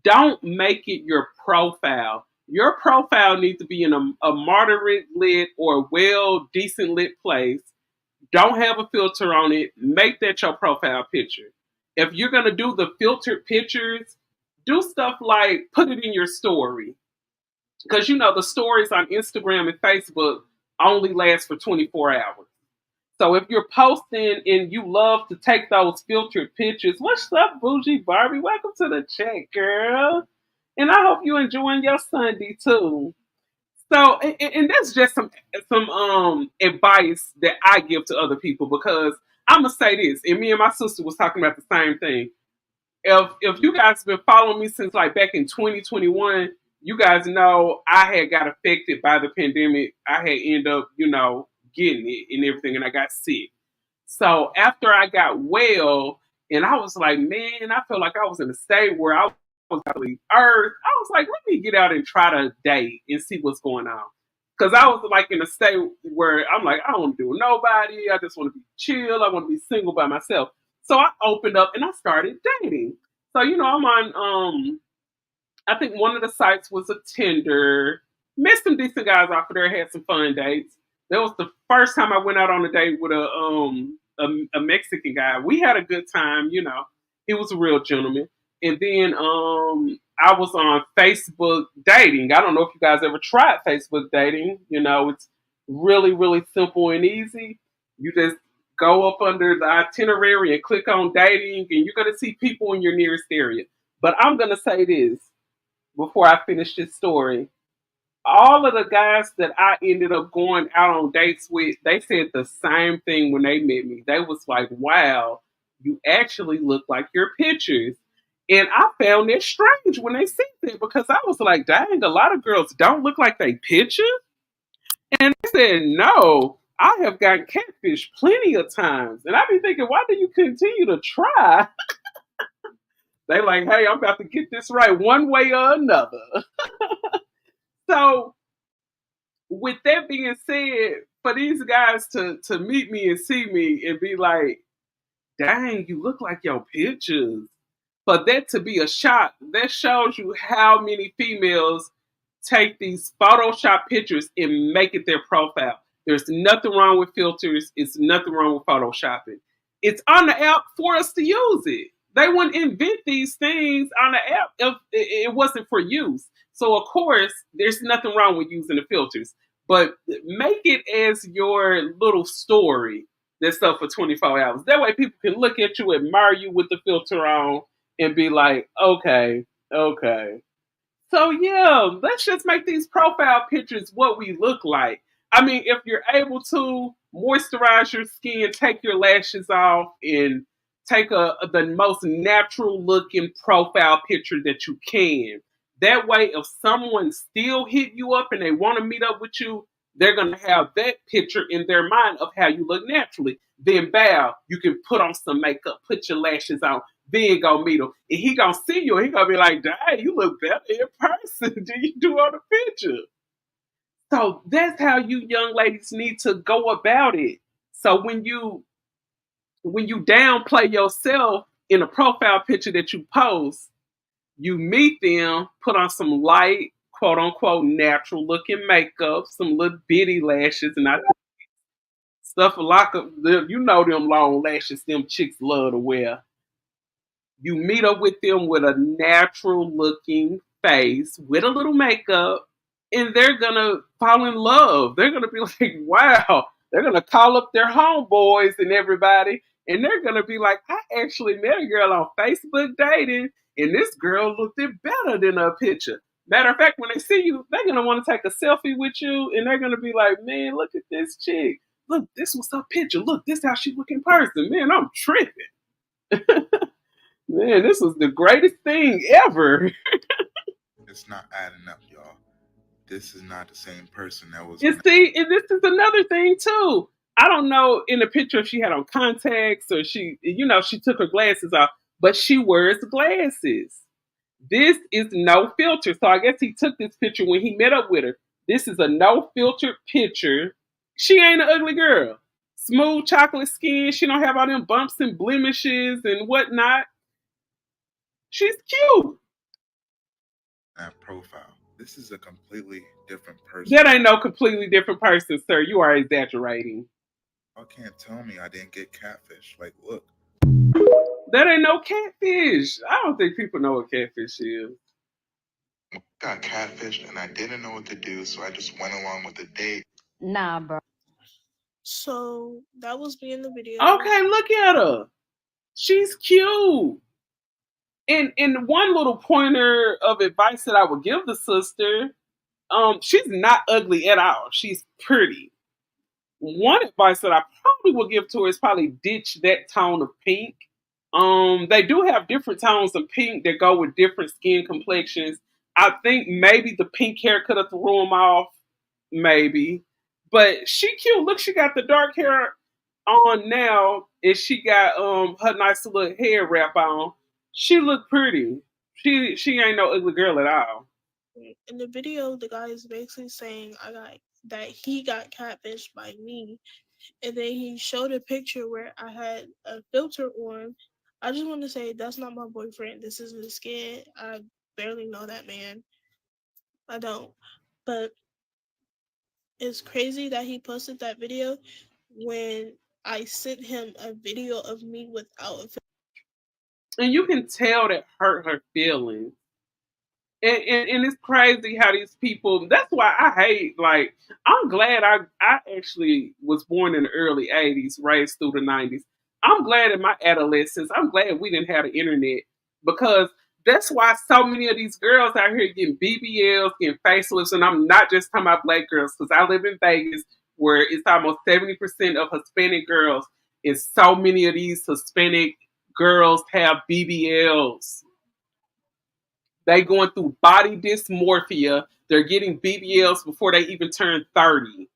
don't make it your profile. Your profile needs to be in a moderate lit or well decent lit place. Don't have a filter on it. Make that your profile picture. If you're gonna do the filtered pictures, do stuff like put it in your story. Because the stories on Instagram and Facebook only last for 24 hours. So if you're posting and you love to take those filtered pictures, what's up, Bougie Barbie? Welcome to the chat, girl. And I hope you're enjoying your Sunday too. So, and that's just some advice that I give to other people, because I'm gonna say this, and me and my sister was talking about the same thing. If you guys have been following me since like back in 2021, you guys know I had got affected by the pandemic. I had ended up, getting it and everything, and I got sick. So after I got well, and I was like, man, I felt like I was in a state where I was really earth. I was like, let me get out and try to date and see what's going on. Because I was like in a state where I'm like, I don't want to do with nobody. I just want to be chill. I want to be single by myself. So I opened up and I started dating. So, I'm on I think one of the sites was a Tinder. Met some decent guys off of there, had some fun dates. That was the first time I went out on a date with a Mexican guy. We had a good time. He was a real gentleman. And then I was on Facebook dating. I don't know if you guys ever tried Facebook dating. It's really, really simple and easy. You just go up under the itinerary and click on dating, and you're gonna see people in your nearest area. But I'm gonna say this before I finish this story. All of the guys that I ended up going out on dates with, they said the same thing when they met me. They was like, wow, you actually look like your pictures. And I found that strange when they said that because I was like, dang, a lot of girls don't look like they picture. And they said, no, I have gotten catfish plenty of times. And I've been thinking, why do you continue to try? They like, hey, I'm about to get this right one way or another. So, with that being said, for these guys to meet me and see me and be like, dang, you look like your pictures. For that to be a shock, that shows you how many females take these Photoshop pictures and make it their profile. There's nothing wrong with filters. It's nothing wrong with Photoshopping. It's on the app for us to use it. They wouldn't invent these things on the app if it wasn't for use. So of course, there's nothing wrong with using the filters, but make it as your little story that's up for 24 hours. That way people can look at you, admire you with the filter on, and be like, okay, okay. So yeah, let's just make these profile pictures what we look like. I mean, if you're able to moisturize your skin, take your lashes off, and take the most natural looking profile picture that you can. That way, if someone still hit you up and they want to meet up with you, they're gonna have that picture in their mind of how you look naturally. Then bow, you can put on some makeup, put your lashes on, then go meet him. And he gonna see you and he gonna be like, dang, you look better in person than you do on the picture. So that's how you young ladies need to go about it. So when you downplay yourself in a profile picture that you post, you meet them, put on some light, quote unquote, natural looking makeup, some little bitty lashes, and I stuff like them long lashes them chicks love to wear. You meet up with them with a natural looking face with a little makeup, and they're gonna fall in love. They're gonna be like, wow. They're gonna call up their homeboys and everybody, and they're gonna be like, I actually met a girl on Facebook dating, and this girl looked it better than her picture. Matter of fact, when they see you, they're gonna want to take a selfie with you, and they're gonna be like, man, look at this chick. Look, this was her picture. Look, this how she look in person. Man, I'm tripping. Man, this was the greatest thing ever. It's not adding up, y'all. This is not the same person that was. And see, and this is another thing too. I don't know in the picture if she had on contacts or she took her glasses off, but she wears glasses. This is no filter. So I guess he took this picture when he met up with her. This is a no filtered picture. She ain't an ugly girl. Smooth chocolate skin. She don't have all them bumps and blemishes and whatnot. She's cute. That profile. This is a completely different person. That ain't no completely different person, sir. You are exaggerating. Y'all can't tell me I didn't get catfish. Like, look. That ain't no catfish. I don't think people know what catfish is. Got catfished and I didn't know what to do, so I just went along with the date. Nah, bro. So that was me in the video. Okay, look at her. She's cute. And one little pointer of advice that I would give the sister, she's not ugly at all. She's pretty. One advice that I probably would give to her is probably ditch that tone of pink. They do have different tones of pink that go with different skin complexions. I think maybe the pink hair could have threw them off, maybe. But she cute. Look, she got the dark hair on now, and she got her nice little hair wrap on. She look pretty. She ain't no ugly girl at all. In the video, the guy is basically saying he got catfished by me, and then he showed a picture where I had a filter on. I just want to say that's not my boyfriend. This isn't a skit. I barely know that man. I don't. But it's crazy that he posted that video when I sent him a video of me without a filter. And you can tell that hurt her feelings. And it's crazy how these people, that's why I hate, like, I'm glad I actually was born in the early 80s, raised through the 90s. I'm glad in my adolescence, I'm glad we didn't have the internet, because that's why so many of these girls out here getting BBLs, getting facelifts, and I'm not just talking about black girls, because I live in Vegas where it's almost 70% of Hispanic girls, and so many of these Hispanic girls have BBLs. They going through body dysmorphia. They're getting BBLs before they even turn 30.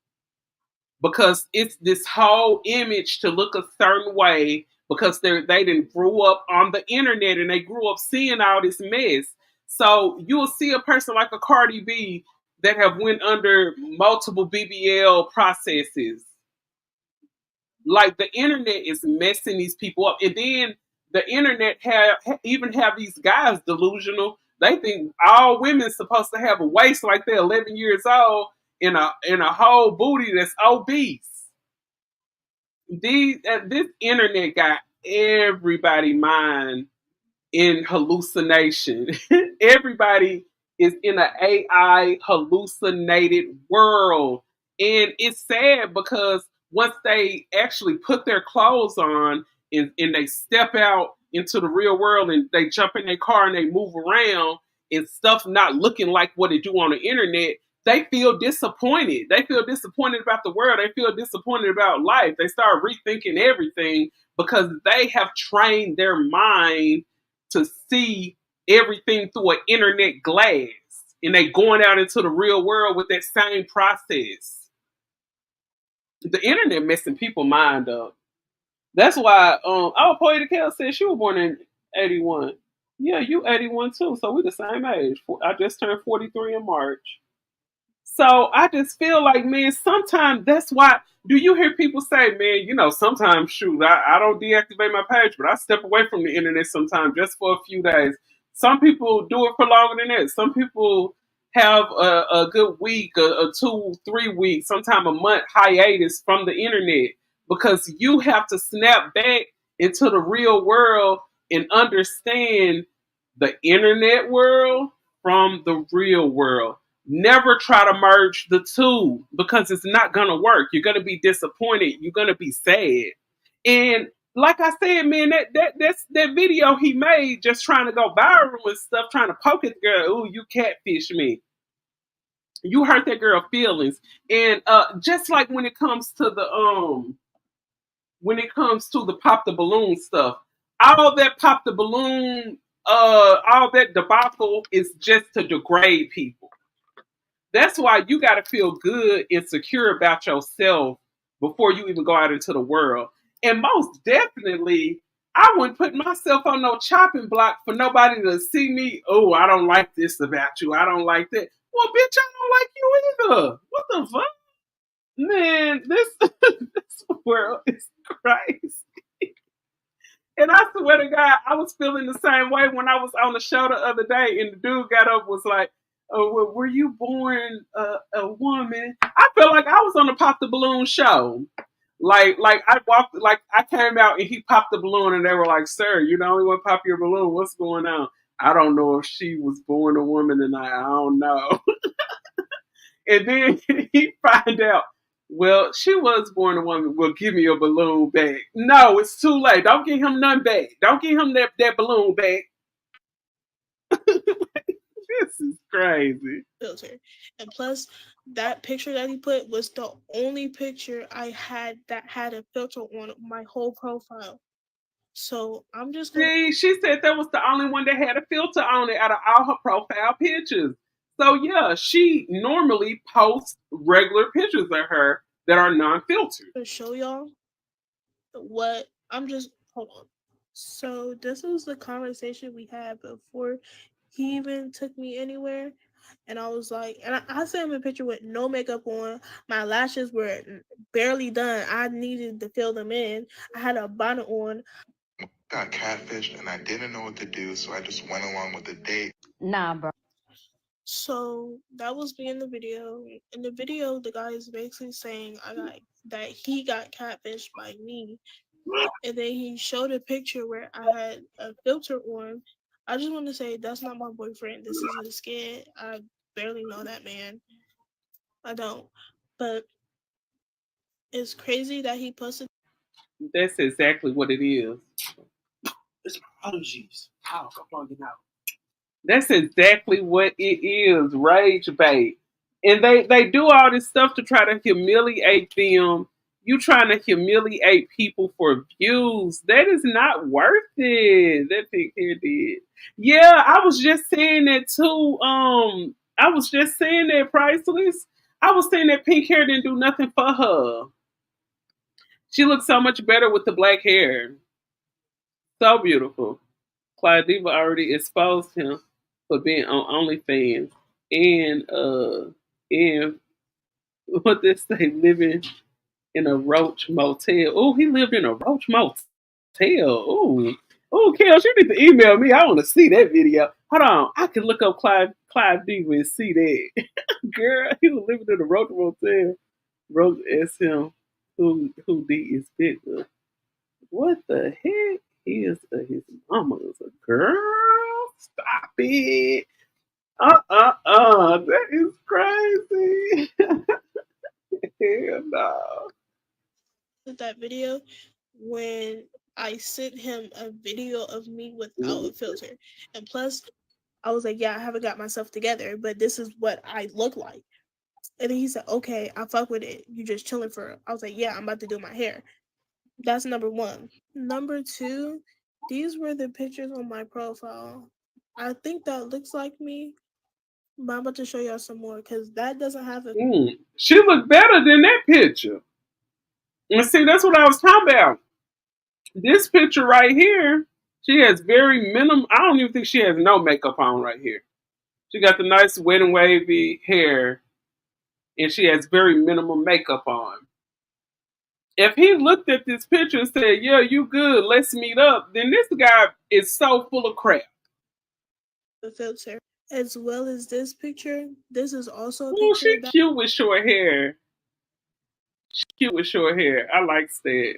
Because it's this whole image to look a certain way, because they didn't grew up on the internet and they grew up seeing all this mess. So you'll see a person like a Cardi B that have went under multiple BBL processes. Like, the internet is messing these people up, and then the internet even have these guys delusional. They think all women supposed to have a waist like they're 11 years old in a whole booty that's obese. This internet got everybody mind in hallucination. Everybody is in an AI hallucinated world. And it's sad because once they actually put their clothes on and they step out into the real world and they jump in their car and they move around and stuff not looking like what they do on the internet, they feel disappointed. They feel disappointed about the world. They feel disappointed about life. They start rethinking everything because they have trained their mind to see everything through an internet glass, and they going out into the real world with that same process. The internet messing people mind up. That's why Poeta Kel said she was born in 81. Yeah, you 81 too, so we the same age. I just turned 43 in March. So I just feel like, man, sometimes that's why. Do you hear people say, man, sometimes, shoot, I don't deactivate my page, but I step away from the internet sometimes just for a few days. Some people do it for longer than that. Some people have a good week, a 2-3 weeks, sometimes a month hiatus from the internet, because you have to snap back into the real world and understand the internet world from the real world. Never try to merge the two, because it's not gonna work. You're gonna be disappointed. You're gonna be sad. And like I said, man, that video he made just trying to go viral and stuff, trying to poke at the girl. Ooh, you catfish me. You hurt that girl feelings. And just like when it comes to the pop the balloon stuff, all that pop the balloon, all that debacle is just to degrade people. That's why you got to feel good and secure about yourself before you even go out into the world. And most definitely, I wouldn't put myself on no chopping block for nobody to see me. Oh, I don't like this about you. I don't like that. Well, bitch, I don't like you either. What the fuck? Man, this world is crazy. And I swear to God, I was feeling the same way when I was on the show the other day, and the dude got up was like, "Oh, well, were you born a woman?" I felt like I was on the Pop the Balloon show. Like I walked, like I came out and he popped the balloon, and they were like, "Sir, you the only one pop your balloon. What's going on?" I don't know if she was born a woman or not. I don't know. And then he find out, well, she was born a woman. Well, give me a balloon back. No, it's too late. Don't give him none back. Don't give him that balloon back. This is crazy. Filter. And plus, that picture that he put was the only picture I had that had a filter on my whole profile. So I'm just gonna. See, she said that was the only one that had a filter on it out of all her profile pictures. So yeah, she normally posts regular pictures of her that are non-filtered. To show y'all what I'm just hold on. So this was the conversation we had before he even took me anywhere. And I was like, and I sent him a picture with no makeup on. My lashes were barely done. I needed to fill them in. I had a bonnet on. Got catfished and I didn't know what to do, so I just went along with the date. Nah, bro. So that was me in the video. In the video, the guy is basically saying that he got catfished by me. And then he showed a picture where I had a filter on. I just want to say that's not my boyfriend. This is a skit. I barely know that man. I don't. But it's crazy that he posted. That's exactly what it is. It's my allergies. How? I'm plugging out. That's exactly what it is, rage bait. And they do all this stuff to try to humiliate them. You trying to humiliate people for views. That is not worth it. That pig hair did. Yeah, I was just saying that too. I was just saying that, Priceless. I was saying that pink hair didn't do nothing for her. She looks so much better with the black hair. So beautiful. Clyde Diva already exposed him for being on OnlyFans and what they say, living in a roach motel. Oh, he lived in a roach motel. Oh, Kels, you need to email me. I want to see that video. Hold on, I can look up Clyde Diva and see that. Girl, he was living in a roach motel. Roach SM. Who D is bigger? What the heck? His mama is a girl. Stop it. That is crazy. Hell no. that video when I sent him a video of me without a filter. And plus, I was like, yeah, I haven't got myself together, but this is what I look like. And then he said, okay, I fuck with it. You just chilling for. I was like, yeah, I'm about to do my hair. That's number one. Number two, these were the pictures on my profile. I think that looks like me, but I'm about to show y'all some more because that doesn't have a. She looked better than that picture. And see, that's what I was talking about. This picture right here, she has very minimum. I don't even think she has no makeup on right here. She got the nice wet and wavy hair, and she has very minimum makeup on. If he looked at this picture and said, "Yeah, you good, let's meet up," then this guy is so full of crap. The filter. As well as this picture, this is also a Oh, picture she that cute with short hair. She cute with short hair. I like that.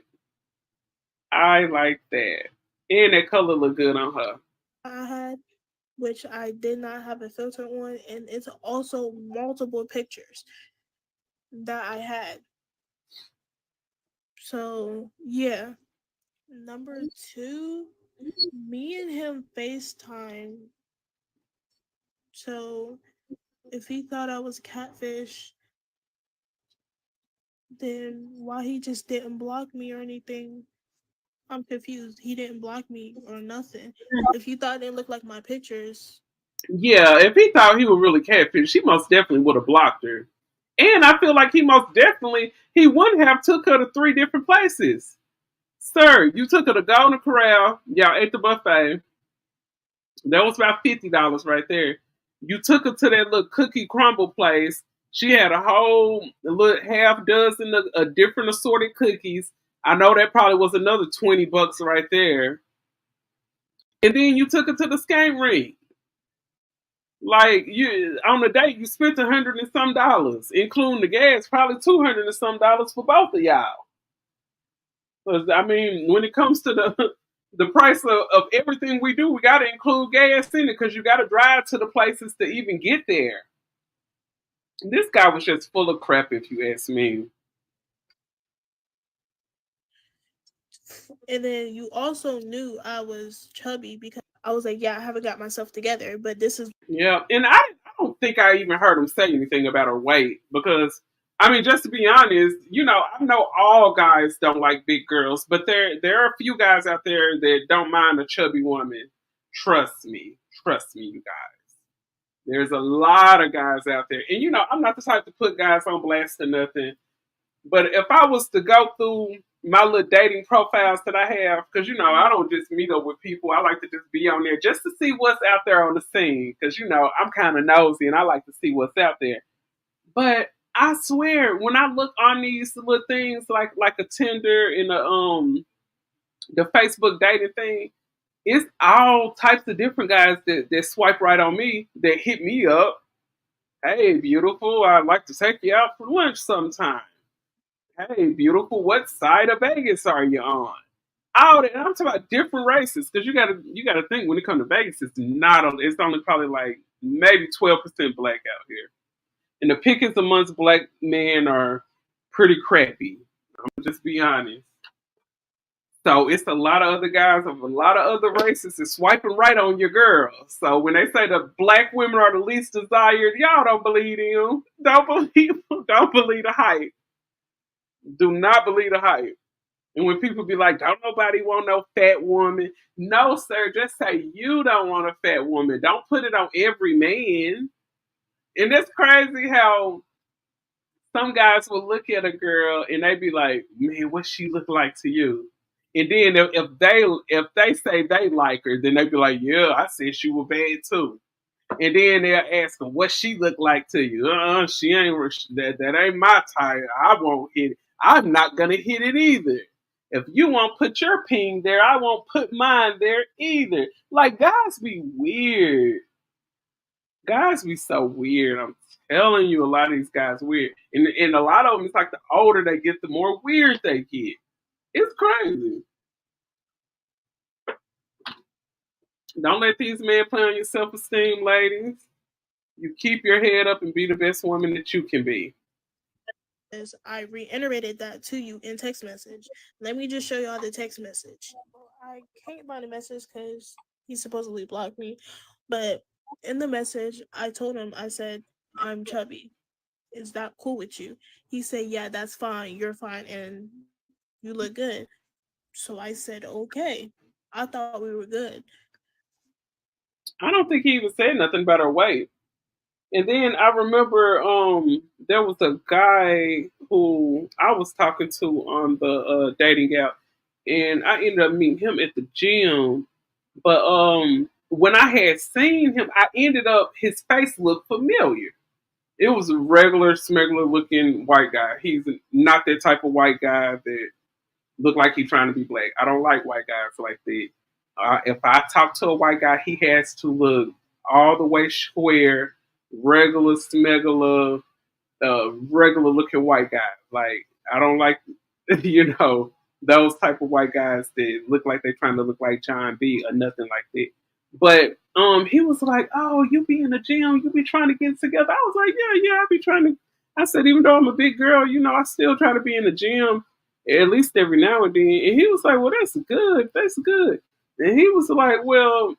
I like that. And that color look good on her. I had, which I did not have a filter on, and it's also multiple pictures that I had. So yeah. Number two, me and him FaceTime. So if he thought I was catfish, then why he just didn't block me or anything? I'm confused. He didn't block me or nothing. If he thought it didn't look like my pictures. Yeah, if he thought he was really catfish, he most definitely would have blocked her. And I feel like he wouldn't have took her to 3 different places. Sir, you took her to Golden Corral. Y'all ate the buffet. That was about $50 right there. You took her to that little cookie crumble place. She had a whole little half dozen of different assorted cookies. I know that probably was another $20 right there. And then you took her to the skate rink. Like you on a date, you spent $100 and some dollars, including the gas, probably $200 and some dollars for both of y'all. Because I mean, when it comes to the price of everything we do, we got to include gas in it because you got to drive to the places to even get there. This guy was just full of crap, if you ask me. And then you also knew I was chubby because I was like, yeah, I haven't got myself together, but this is. Yeah, and I don't think I even heard him say anything about her weight because, I mean, just to be honest, I know all guys don't like big girls, but there are a few guys out there that don't mind a chubby woman. Trust me, you guys. There's a lot of guys out there, and I'm not the type to put guys on blast or nothing. But if I was to go through my little dating profiles that I have, because I don't just meet up with people. I like to just be on there just to see what's out there on the scene, because I'm kind of nosy and I like to see what's out there. But I swear, when I look on these little things like a Tinder and the Facebook dating thing, it's all types of different guys that swipe right on me, that hit me up. Hey, beautiful, I'd like to take you out for lunch sometime. Hey, beautiful, what side of Vegas are you on? All that, I'm talking about different races, because you gotta think, when it comes to Vegas, it's only probably like maybe 12% black out here, and the pickings amongst black men are pretty crappy. I'm just be honest. So it's a lot of other guys of a lot of other races is swiping right on your girl. So when they say the black women are the least desired, y'all don't believe them. Don't believe them. Don't believe the hype. Do not believe the hype. And when people be like, don't nobody want no fat woman. No, sir, just say you don't want a fat woman. Don't put it on every man. And it's crazy how some guys will look at a girl and they be like, man, what she look like to you? And then if they say they like her, then they be like, yeah, I said she was bad too. And then they'll ask her what she look like to you. She ain't that ain't my type. I won't hit it. I'm not gonna hit it either. If you won't put your ping there, I won't put mine there either. Like, guys be weird. Guys be so weird. I'm telling you, a lot of these guys weird. And a lot of them, it's like the older they get, the more weird they get. It's crazy. Don't let these men play on your self-esteem, ladies. You keep your head up and be the best woman that you can be. As I reiterated that to you in text message. Let me just show y'all the text message. I can't find the message because he supposedly blocked me. But in the message, I told him, I said, I'm chubby. Is that cool with you? He said, yeah, that's fine. You're fine. And you look good. So I said, okay. I thought we were good. I don't think he even said nothing about her weight. And then I remember there was a guy who I was talking to on the dating app, and I ended up meeting him at the gym. But when I had seen him, I ended up his face looked familiar. It was a regular smuggler looking white guy. He's not that type of white guy that look like he's trying to be black. I don't like white guys like that. If I talk to a white guy, he has to look all the way square, regular smuggler, regular looking white guy. Like, I don't like, those type of white guys that look like they're trying to look like John B or nothing like that. But he was like, "Oh, you be in the gym, you be trying to get together." I was like, "Yeah, I be trying to." I said, "Even though I'm a big girl, I still try to be in the gym at least every now and then." And he was like, "Well, that's good. That's good." And he was like, "Well,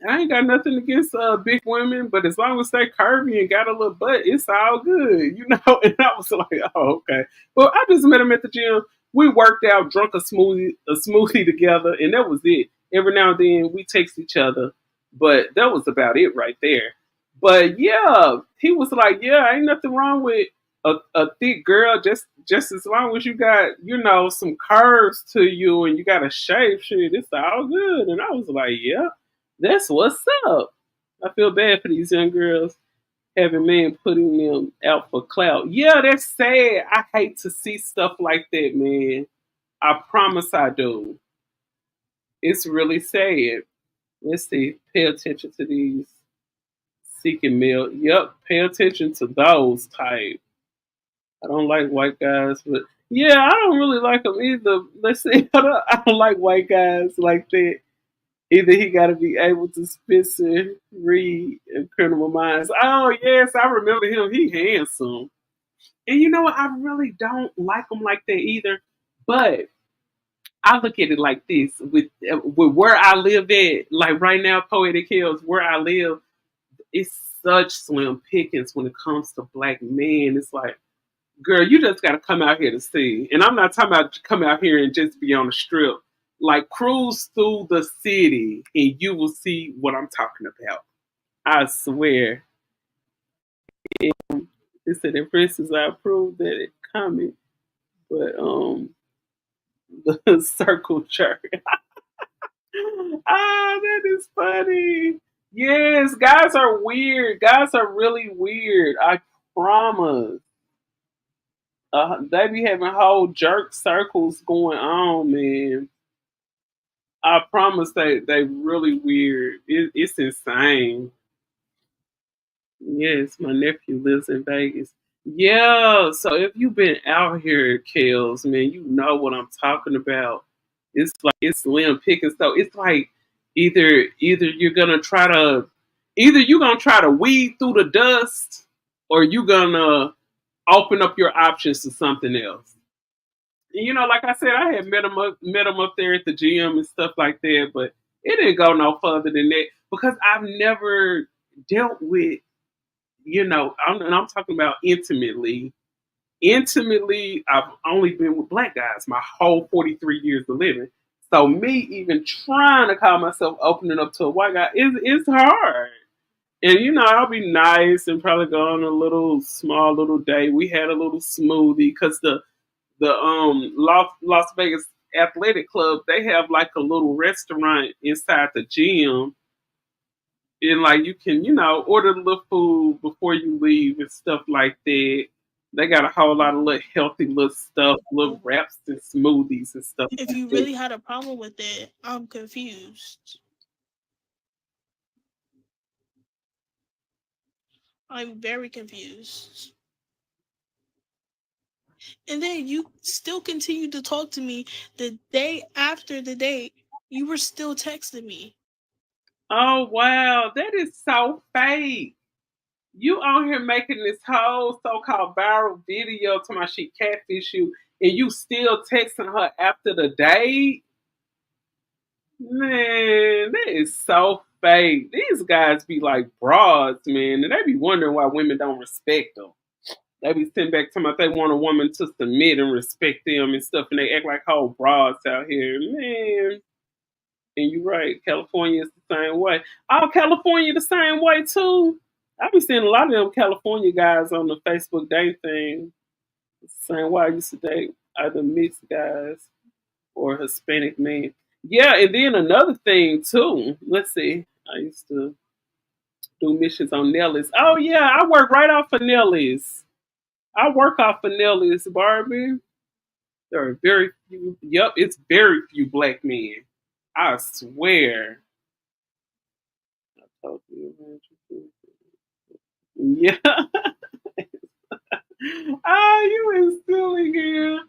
I ain't got nothing against big women, but as long as they curvy and got a little butt, it's all good." And I was like, "Oh, okay." Well, I just met him at the gym. We worked out, drunk a smoothie together, and that was it. Every now and then we text each other, but that was about it right there. But yeah, he was like, "Yeah, ain't nothing wrong with a thick girl, just as long as you got some curves to you and you got a shape, shit, it's all good." And I was like, "Yeah, that's what's up." I feel bad for these young girls having men putting them out for clout. Yeah, that's sad. I hate to see stuff like that, man. I promise I do. It's really sad. Let's see. Pay attention to these seeking male. Yep, pay attention to those type. I don't like white guys, but yeah, I don't really like them either. Let's see. I don't like white guys like that. Either he got to be able to Spencer read in Criminal Minds. Oh yes, I remember him. He handsome, and you know what? I really don't like him like that either. But I look at it like this: with where I live at, like right now, Poetic Hills, where I live, it's such slim pickings when it comes to black men. It's like, girl, you just got to come out here to see. And I'm not talking about come out here and just be on the strip. Like, cruise through the city and you will see what I'm talking about. I swear. It said, in for instance, I approve that it comment. But The circle jerk. Ah, that is funny. Yes, guys are weird. Guys are really weird. I promise. They be having whole jerk circles going on, man. I promise they really weird. It's insane. Yes, my nephew lives in Vegas. Yeah, so if you've been out here, Kels, man, you know what I'm talking about. It's like it's slim picking. So it's like either you're gonna try to either you're gonna try to weed through the dust or you're gonna open up your options to something else. You know, like I said, I had met him up there at the gym and stuff like that, but it didn't go no further than that because I've never dealt with, and I'm talking about intimately. Intimately, I've only been with black guys my whole 43 years of living. So me even trying to call myself opening up to a white guy is hard. And I'll be nice and probably go on a little small little date. We had a little smoothie because the Las Vegas Athletic Club, they have like a little restaurant inside the gym, and like you can order a little food before you leave and stuff like that. They got a whole lot of little healthy little stuff, little wraps and smoothies and stuff If like you that. really had a problem with it, I'm confused. I'm very confused. And then you still continued to talk to me the day after the date. You were still texting me. Oh wow, that is so fake. You on here making this whole so-called viral video to my she catfish you, and you still texting her after the date? Man, that is so fake. These guys be like broads, man, and they be wondering why women don't respect them. They be sitting back talking about they want a woman to submit and respect them and stuff, and they act like whole broads out here, man. And you're right, California is the same way. Oh, California the same way too. I be seeing a lot of them California guys on the Facebook date thing. It's the same way I used to date either mixed guys or Hispanic men. Yeah, and then another thing too. Let's see. I used to do missions on Nellis. Oh yeah, I work right off of Nellis. I work off of Nellis, Barbie. There are very few. Yep, it's very few black men. I swear. I told you. Yeah. Ah, you is silly girl.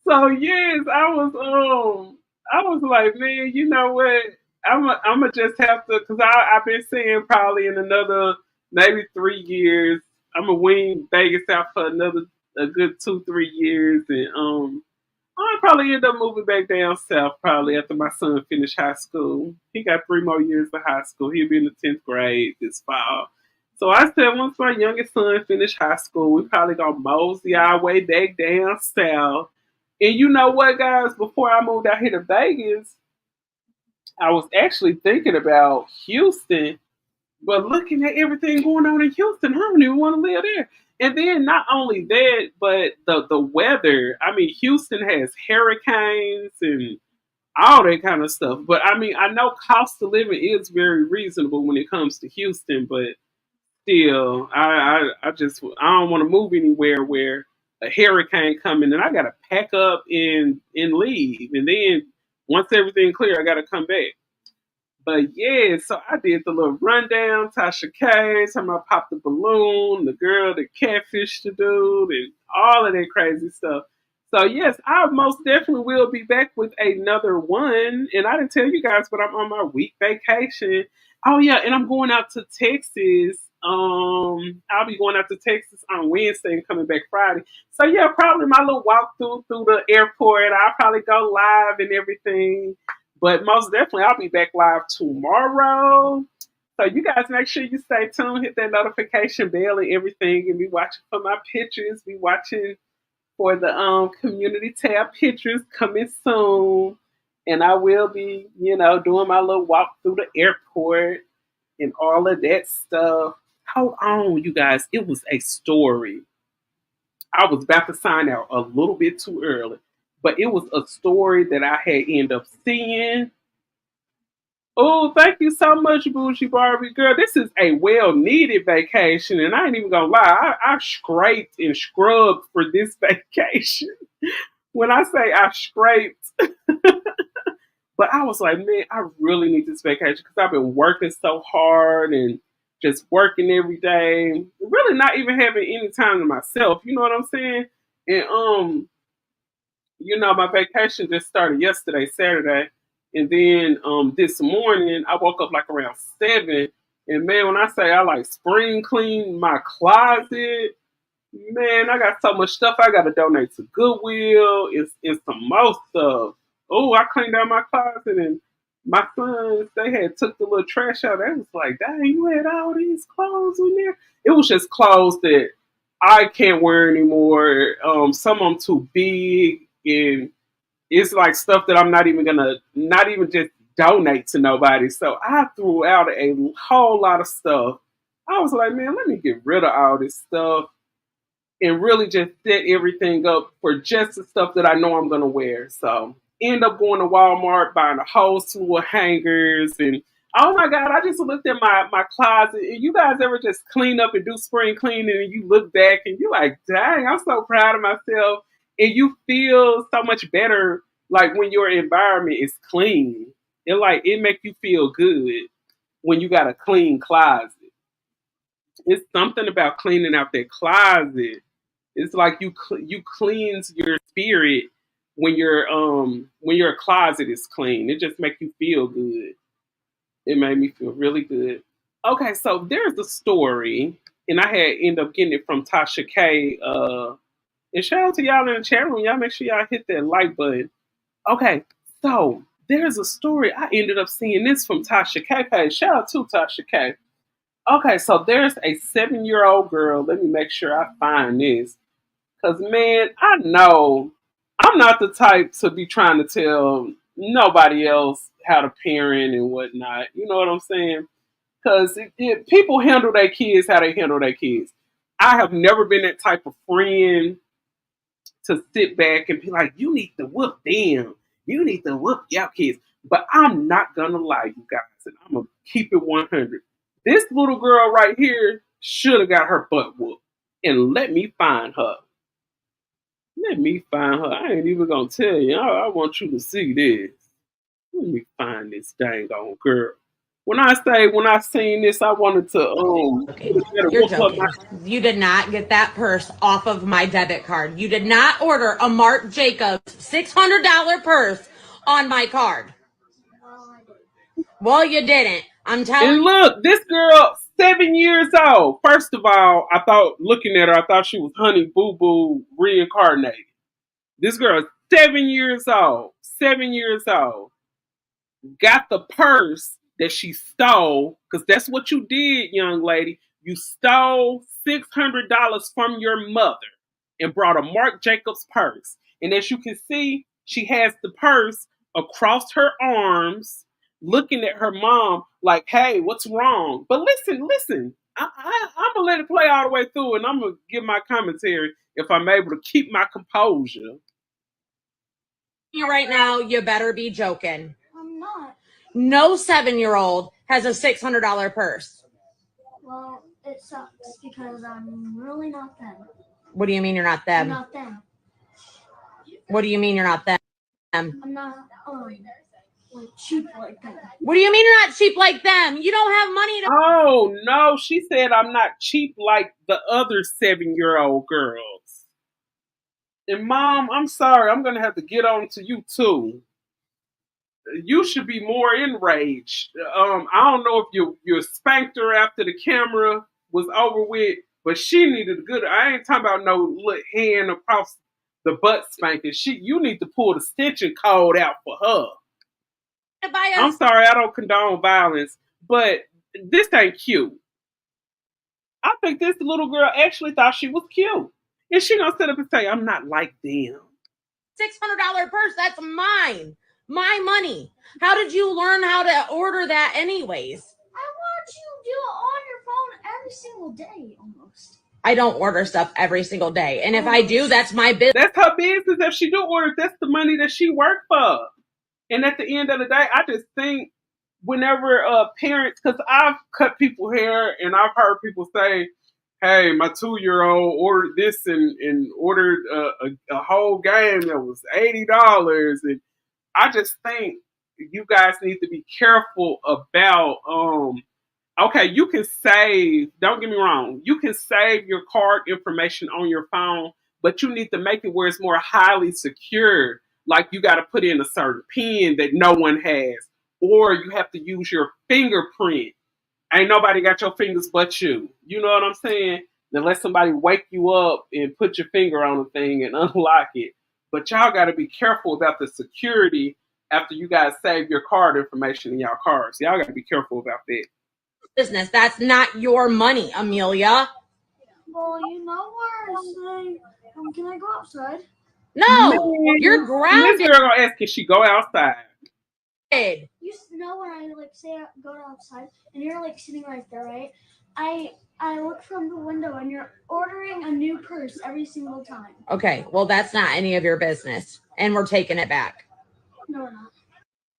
So yes, I was like, man, you know what? I'm just have to, cause I've been saying probably in another maybe 3 years, I'm gonna wing Vegas out for another a good 2 3 years, and I'll probably end up moving back down south probably after my son finished high school. He got 3 more years of high school. He'll be in the 10th grade this fall. So I said once my youngest son finished high school, we probably gonna mosey our way back down south. And you know what, guys? Before I moved out here to Vegas, I was actually thinking about Houston, but looking at everything going on in Houston, I don't even want to live there. And then not only that, but the weather. I mean, Houston has hurricanes and all that kind of stuff. But I mean, I know cost of living is very reasonable when it comes to Houston, but still, I don't want to move anywhere where a hurricane coming and I gotta pack up and leave, and then once everything clear, I gotta come back. But yeah, so I did the little rundown, Tasha K, time I popped the balloon, the girl, the catfish the dude, and all of that crazy stuff. So yes, I most definitely will be back with another one. And I didn't tell you guys, but I'm on my week vacation. Oh yeah, and I'm going out to Texas. I'll be going out to Texas on Wednesday and coming back Friday. So yeah, probably my little walk through the airport. I'll probably go live and everything. But most definitely, I'll be back live tomorrow. So you guys make sure you stay tuned, hit that notification bell and everything, and be watching for my pictures. Be watching for the community tab pictures coming soon. And I will be, doing my little walk through the airport and all of that stuff. Hold on, you guys. It was a story. I was about to sign out a little bit too early. but it was a story that I had ended up seeing. Oh, thank you so much, Bougie Barbie. Girl, this is a well needed vacation, and I ain't even gonna lie, I scraped and scrubbed for this vacation. When I say I scraped, but I was like, man, I really need this vacation because I've been working so hard and just working every day, really not even having any time to myself. You know what I'm saying? And my vacation just started yesterday, Saturday, and then this morning I woke up like around 7. And man, when I say I like spring clean my closet, man, I got so much stuff I got to donate to Goodwill. It's some more stuff. Oh, I cleaned out my closet, and my sons, they had took the little trash out. They was like, dang, you had all these clothes in there. It was just clothes that I can't wear anymore. Some of them too big, and it's like stuff that I'm not even just donate to nobody. So I threw out a whole lot of stuff. I was like, man, let me get rid of all this stuff and really just set everything up for just the stuff that I know I'm gonna wear. So end up going to Walmart, buying a whole slew of hangers, and oh my god, I just looked at my closet. And you guys ever just clean up and do spring cleaning and you look back and you're like, dang, I'm so proud of myself. And you feel so much better like when your environment is clean. It make you feel good when you got a clean closet. It's something about cleaning out that closet. It's like you cleanse your spirit when your closet is clean. It just makes you feel good. It made me feel really good. Okay, so there's a story, and I had ended up getting it from Tasha K. And shout out to y'all in the chat room. Y'all make sure y'all hit that like button. Okay, so there's a story. I ended up seeing this from Tasha K page. Shout out to Tasha K. Okay, so there's a 7-year-old girl. Let me make sure I find this. Because, man, I know I'm not the type to be trying to tell nobody else how to parent and whatnot. You know what I'm saying? Because people handle their kids how they handle their kids. I have never been that type of friend to sit back and be like, you need to whoop them. You need to whoop your kids. But I'm not going to lie, you guys. And I'm going to keep it 100. This little girl right here should have got her butt whooped. And let me find her. Let me find her. I ain't even gonna tell you. I want you to see this. Let me find this dang on girl. When I seen this, I wanted to You're joking. You did not get that purse off of my debit card. You did not order a Marc Jacobs $600 purse on my card. Well, you didn't. I'm telling And you. look, this girl, 7 years old. First of all, looking at her, I thought she was Honey Boo Boo reincarnated. This girl is 7 years old. 7 years old. Got the purse that she stole, because that's what you did, young lady. You stole $600 from your mother and brought a Marc Jacobs purse. And as you can see, she has the purse across her arms, looking at her mom like, hey, what's wrong? But listen. I'm going to let it play all the way through, and I'm going to give my commentary if I'm able to keep my composure. Right now, you better be joking. I'm not. No 7-year-old has a $600 purse. Well, it sucks because I'm really not them. What do you mean you're not them? I'm not them. What do you mean you're not them? I'm not like cheap like them. What do you mean you're not cheap like them? You don't have money to. Oh no, she said I'm not cheap like the other 7-year-old girls. And mom, I'm sorry, I'm gonna have to get on to you too. You should be more enraged. I don't know if you spanked her after the camera was over with, but she needed a good. I ain't talking about no little hand across the butt spanking. You need to pull the stitching code out for her. I'm sorry, I don't condone violence, but this ain't cute. I think this little girl actually thought she was cute, and she gonna sit up and say, "I'm not like them." $600 purse, that's mine. My money. How did you learn how to order that anyways? I watch you do it on your phone every single day almost. I don't order stuff every single day. And if I do, that's my business. That's her business. If she do order, that's the money that she worked for. And at the end of the day, I just think whenever parents, because I've cut people hair and I've heard people say, hey, my 2-year-old ordered this and ordered a whole game that was $80. And I just think you guys need to be careful about okay, you can save, don't get me wrong, you can save your card information on your phone, but you need to make it where it's more highly secure. Like you got to put in a certain PIN that no one has, or you have to use your fingerprint. Ain't nobody got your fingers but you. You know what I'm saying? Unless somebody wake you up and put your finger on the thing and unlock it. But y'all got to be careful about the security after you guys save your card information in y'all cards. Y'all got to be careful about that. Business. That's not your money, Amelia. Well, you know where I say, can I go outside? No, Man, you're grounded. This girl gonna ask, can she go outside? You know when I say I go outside and you're sitting right there, right? I look from the window and you're ordering a new purse every single time. Okay, well that's not any of your business, and we're taking it back. No, we're not.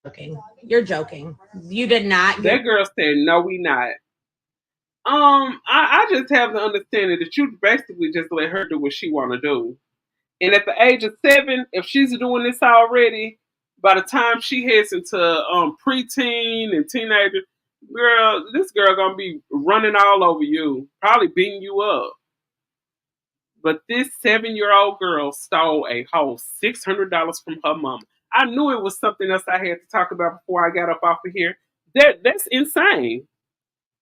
Joking. You're joking. You did not. That girl said, no, we not. I just have the understanding that you basically just let her do what she want to do. And at the age of 7, if she's doing this already, by the time she heads into preteen and teenager, this girl gonna be running all over you, probably beating you up. But this 7-year-old girl stole a whole $600 from her mama. I knew it was something else I had to talk about before I got up off of here. That's insane.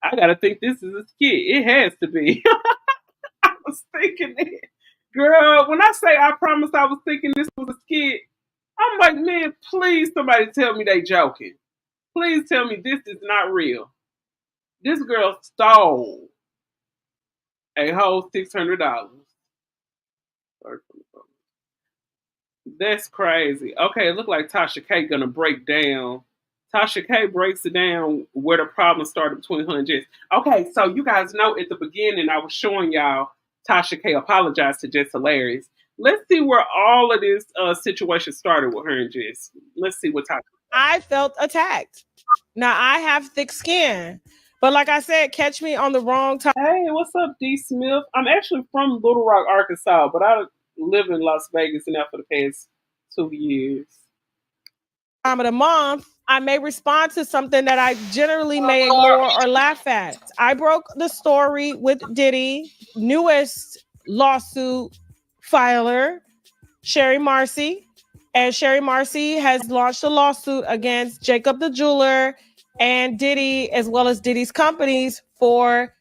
I gotta think this is a skit. It has to be. I was thinking it. Girl, when I say I promise I was thinking this was a skit, I'm like, man, please somebody tell me they joking. Please tell me this is not real. This girl stole a whole $600. That's crazy. Okay, it looked like Tasha K gonna break down. Tasha K breaks it down where the problem started between her and Jess. Okay, so you guys know at the beginning I was showing y'all Tasha K apologized to Jess Hilarious. Let's see where all of this situation started with her and Jess. Let's see what Tasha. I felt attacked. Now I have thick skin, but like I said, catch me on the wrong time. Hey, what's up, D. Smith? I'm actually from Little Rock, Arkansas, but I live in Las Vegas now for the past 2 years. Time of the month, I may respond to something that I generally may ignore or laugh at. I broke the story with Diddy, newest lawsuit filer, Sherry Marcy. And Sherry Marcy has launched a lawsuit against Jacob the Jeweler and Diddy, as well as Diddy's companies for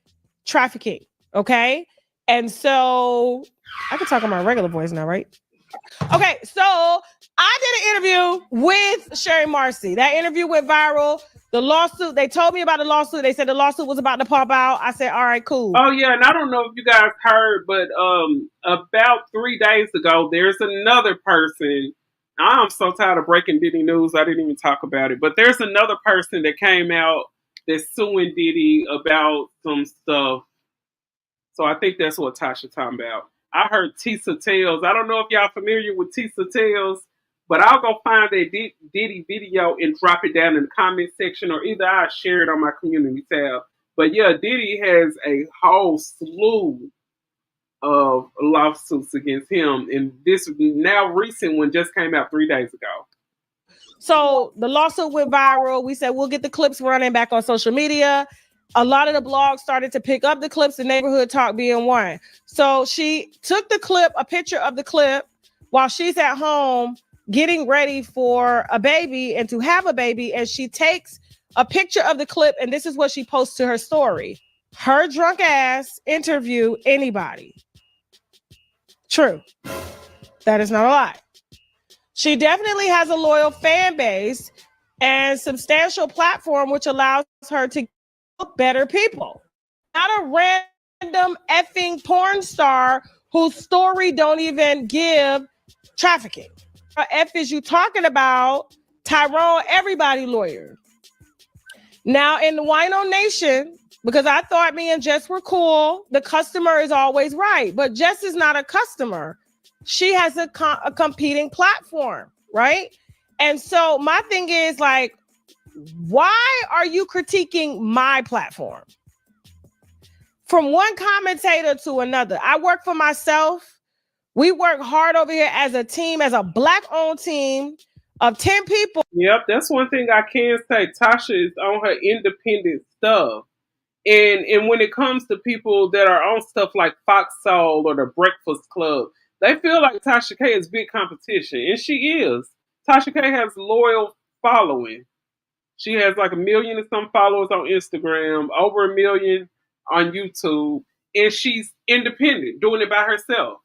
trafficking. Okay. And so I can talk on my regular voice now, right? Okay. So I did an interview with Sherry Marcy. That interview went viral. The lawsuit, they told me about the lawsuit. They said the lawsuit was about to pop out. I said, all right, cool. Oh, yeah. And I don't know if you guys heard, but about 3 days ago, there's another person. I'm so tired of breaking Diddy news. I didn't even talk about it. But there's another person that came out that's suing Diddy about some stuff. So I think that's what Tasha talking about. I heard Tisa Tales. I don't know if y'all familiar with Tisa Tales, but I'll go find that Diddy video and drop it down in the comment section, or either I'll share it on my community tab. But yeah, Diddy has a whole slew of lawsuits against him, and this now recent one just came out 3 days ago. So the lawsuit went viral. We said we'll get the clips running back on social media. A lot of the blogs started to pick up the clips, the neighborhood talk being one. So she took the clip, a picture of the clip, while she's at home getting ready for a baby and to have a baby. And she takes a picture of the clip, and this is what she posts to her story. Her drunk ass interview anybody. True. That is not a lie. She definitely has a loyal fan base and substantial platform, which allows her to get better people. Not a random effing porn star whose story don't even give trafficking. F is you talking about Tyrone, everybody lawyer. Now in the Wino Nation, because I thought me and Jess were cool. The customer is always right, but Jess is not a customer. She has a competing platform, right? And so my thing is like, why are you critiquing my platform? From one commentator to another. I work for myself. We work hard over here as a team, as a Black-owned team of 10 people. Yep, that's one thing I can say. Tasha is on her independent stuff. And when it comes to people that are on stuff like Fox Soul or the Breakfast Club, they feel like Tasha K is big competition. And she is. Tasha K has loyal following. She has like 1 million and some followers on Instagram, over 1 million on YouTube. And she's independent, doing it by herself.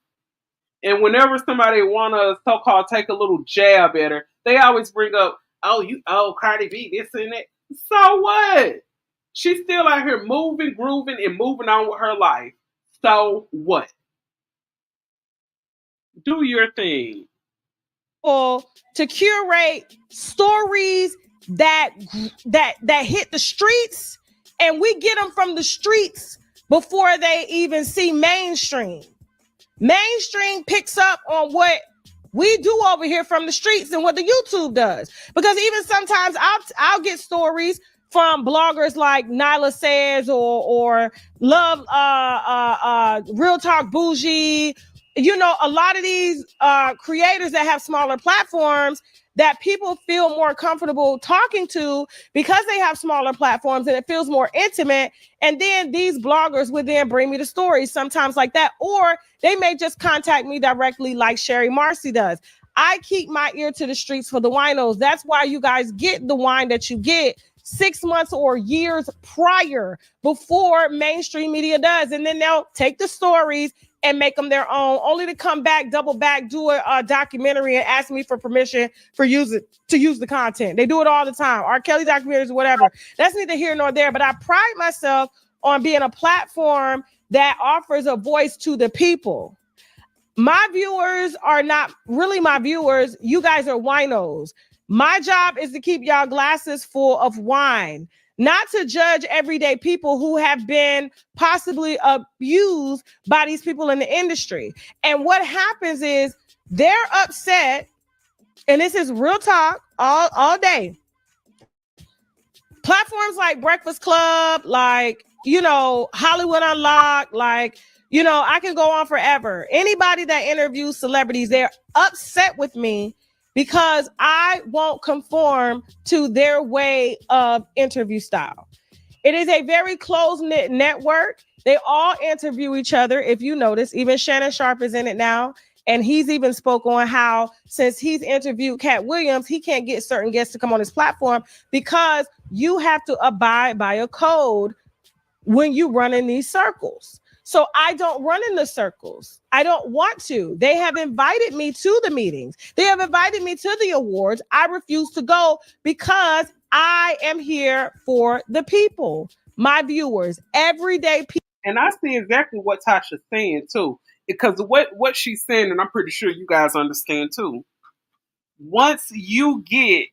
And whenever somebody want to so-called take a little jab at her, they always bring up, Cardi B, this and that. So what? She's still out here moving, grooving, and moving on with her life. So what? Do your thing. To curate stories that hit the streets, and we get them from the streets before they even see mainstream. Mainstream picks up on what we do over here from the streets and what the YouTube does. Because even sometimes I'll get stories from bloggers like Nyla Says or Love Real Talk Bougie. You know, a lot of these creators that have smaller platforms that people feel more comfortable talking to because they have smaller platforms and it feels more intimate. And then these bloggers would then bring me the stories sometimes like that, or they may just contact me directly like Sherry Marcy does. I keep my ear to the streets for the winos. That's why you guys get the wine that you get 6 months or years prior, before mainstream media does. And then they'll take the stories and make them their own, only to come back, double back, do a documentary and ask me for permission to use the content. They do it all the time. R. Kelly documentaries or whatever. That's neither here nor there, but I pride myself on being a platform that offers a voice to the people. My viewers are not really my viewers. You guys are winos. My job is to keep y'all glasses full of wine, not to judge everyday people who have been possibly abused by these people in the industry. And what happens is they're upset, and this is real talk all day. Platforms like Breakfast Club, like, you know, Hollywood Unlocked, like, you know, I can go on forever. Anybody that interviews celebrities, they're upset with me because I won't conform to their way of interview style. It is a very close-knit network. They all interview each other. If you notice, even Shannon Sharp is in it now. And he's even spoke on how, since he's interviewed Cat Williams, he can't get certain guests to come on his platform because you have to abide by a code when you run in these circles. So I don't run in the circles. I don't want to. They have invited me to the meetings. They have invited me to the awards. I refuse to go because I am here for the people, my viewers, everyday people. And I see exactly what Tasha's saying too, because what she's saying, and I'm pretty sure you guys understand too. Once you get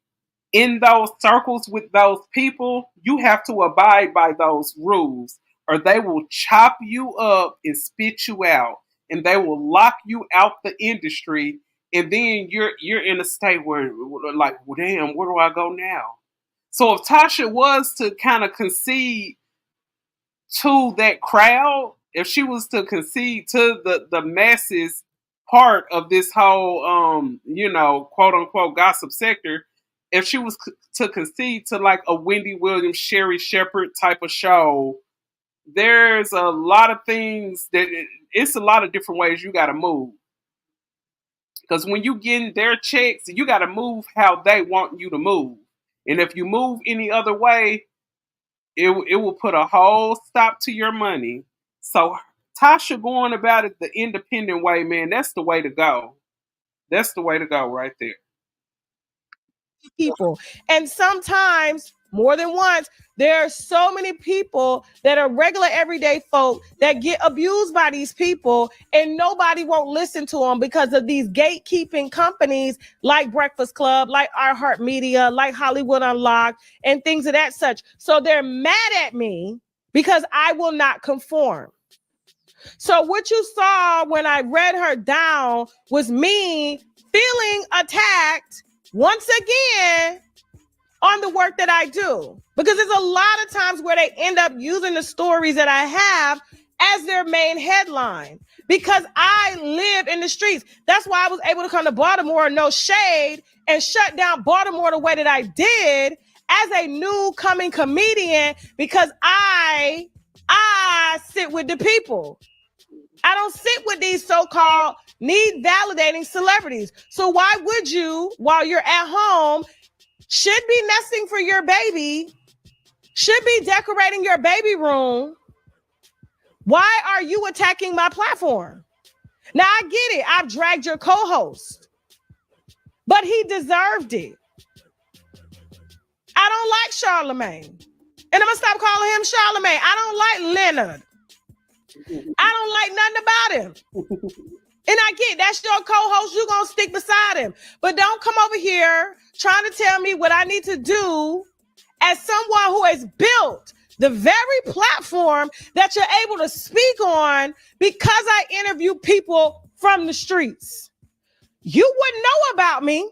in those circles with those people, you have to abide by those rules, or they will chop you up and spit you out, and they will lock you out the industry. And then you're in a state where, like, well, damn, where do I go now? So if Tasha was to kind of concede to that crowd, if she was to concede to the masses part of this whole you know, quote unquote gossip sector, if she was to concede to like a Wendy Williams, Sherry Shepherd type of show, there's a lot of things that it's a lot of different ways you got to move. Because when you get their checks, you got to move how they want you to move. And if you move any other way, it will put a whole stop to your money. So Tasha going about it the independent way, man, that's the way to go. That's the way to go right there. People. And sometimes, more than once, there are so many people that are regular everyday folk that get abused by these people, and nobody won't listen to them because of these gatekeeping companies like Breakfast Club, like iHeartMedia, like Hollywood Unlocked, and things of that such. So they're mad at me because I will not conform. So what you saw when I read her down was me feeling attacked once again on the work that I do. Because there's a lot of times where they end up using the stories that I have as their main headline. Because I live in the streets. That's why I was able to come to Baltimore, no shade, and shut down Baltimore the way that I did as a new coming comedian, because I sit with the people. I don't sit with these so-called need validating celebrities. So why would you, while you're at home, should be nesting for your baby, should be decorating your baby room, why are you attacking my platform? Now, I get it. I've dragged your co-host, but he deserved it. I don't like Charlemagne. And I'm going to stop calling him Charlemagne. I don't like Leonard. I don't like nothing about him. And I get that's your co-host. You're going to stick beside him. But don't come over here trying to tell me what I need to do as someone who has built the very platform that you're able to speak on because I interview people from the streets. You wouldn't know about me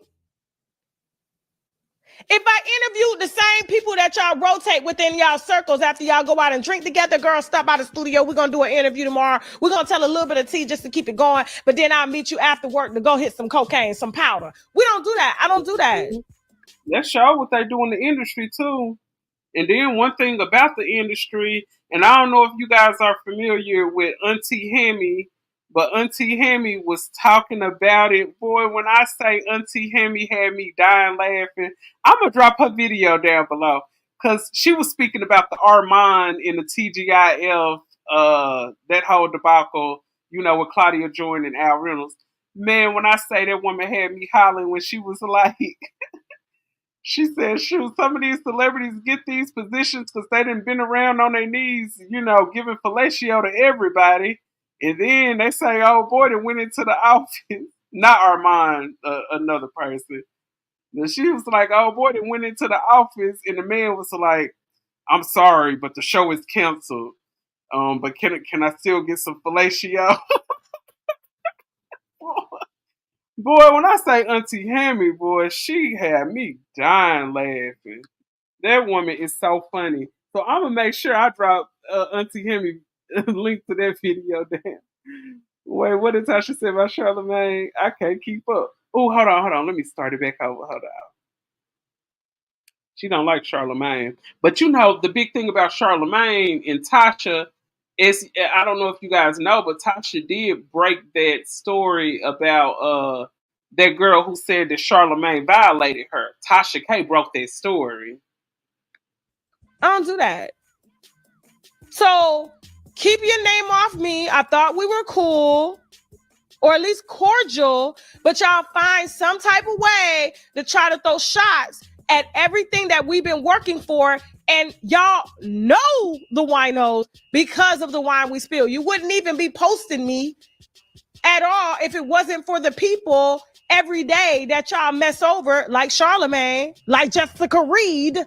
if I interviewed the same people that y'all rotate within y'all circles after y'all go out and drink together. Girl, stop by the studio. We're going to do an interview tomorrow. We're going to tell a little bit of tea just to keep it going. But then I'll meet you after work to go hit some cocaine, some powder. We don't do that. I don't do that. That's sure what they do in the industry too. And then one thing about the industry, and I don't know if you guys are familiar with Auntie Hammy, but Auntie Hammy was talking about it. Boy, when I say Auntie Hammy had me dying laughing, I'm going to drop her video down below. Because she was speaking about the Armand in the TGIF, that whole debacle, you know, with Claudia Jordan and Al Reynolds. Man, when I say that woman had me hollering when she was like... She said, shoot, some of these celebrities get these positions because they done been around on their knees, you know, giving fellatio to everybody. And then they say, oh, boy, they went into the office. Not Armand, another person. And she was like, oh, boy, they went into the office. And the man was like, I'm sorry, but the show is canceled. But can I still get some fellatio? Boy, when I say Auntie Hammy, boy, she had me dying laughing. That woman is so funny. So I'm gonna make sure I drop Auntie Hammy link to that video. Damn. Wait, what did Tasha say about Charlemagne? I can't keep up. Oh, hold on. Let me start it back over. Hold on. She don't like Charlemagne, but you know the big thing about Charlemagne and Tasha is I don't know if you guys know, but Tasha did break that story about that girl who said that Charlemagne violated her. Tasha K broke that story. I don't do that. So keep your name off me. I thought we were cool, or at least cordial, but y'all find some type of way to try to throw shots at everything that we've been working for. And y'all know the winos because of the wine we spill. You wouldn't even be posting me at all if it wasn't for the people every day that y'all mess over, like Charlemagne, like Jessica Reed,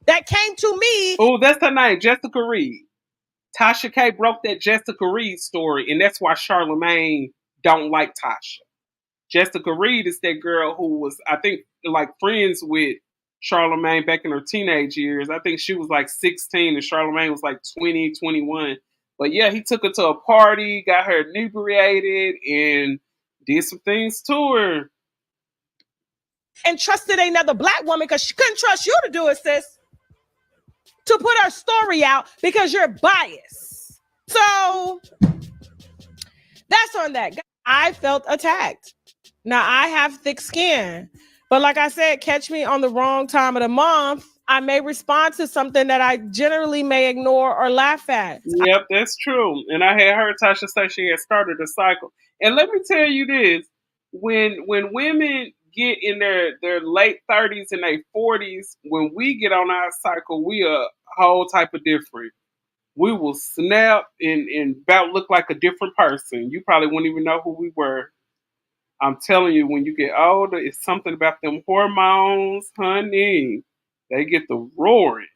that came to me. Oh, that's her name, Jessica Reed. Tasha K broke that Jessica Reed story, and that's why Charlemagne don't like Tasha. Jessica Reed is that girl who was, I think, like friends with Charlemagne back in her teenage years. I think she was like 16 and Charlemagne was like 20, 21. But yeah, he took her to a party, got her inebriated, and did some things to her. And trusted another black woman because she couldn't trust you to do it, sis. To put her story out because you're biased. So that's on that. I felt attacked. Now I have thick skin, but like I said, catch me on the wrong time of the month. I may respond to something that I generally may ignore or laugh at. Yep, that's true. And I had heard Tasha say she had started a cycle. And let me tell you this, when women get in their late 30s and their 40s, when we get on our cycle, we are a whole type of different. We will snap and about look like a different person. You probably wouldn't even know who we were. I'm telling you, when you get older, it's something about them hormones, honey. They get the roaring.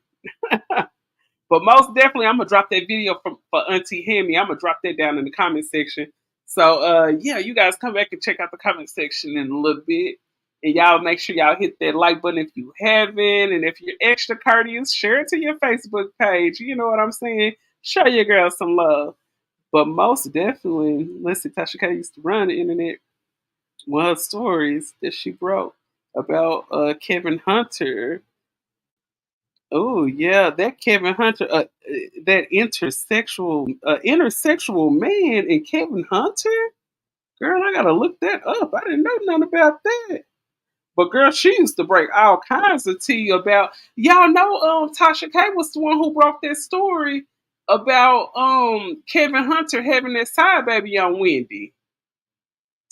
But most definitely, I'm gonna drop that video for Auntie Hammy. I'm gonna drop that down in the comment section. So yeah, you guys come back and check out the comment section in a little bit. And y'all make sure y'all hit that like button if you haven't. And if you're extra courteous, share it to your Facebook page. You know what I'm saying? Show your girl some love. But most definitely, let's see, Tasha K used to run the internet. One of her stories that she wrote about Kevin Hunter. Oh yeah, that Kevin Hunter, that intersexual man and Kevin Hunter. Girl, I gotta look that up. I didn't know nothing about that. But girl, she used to break all kinds of tea about. Y'all know, Tasha K was the one who broke that story about Kevin Hunter having that side baby on Wendy.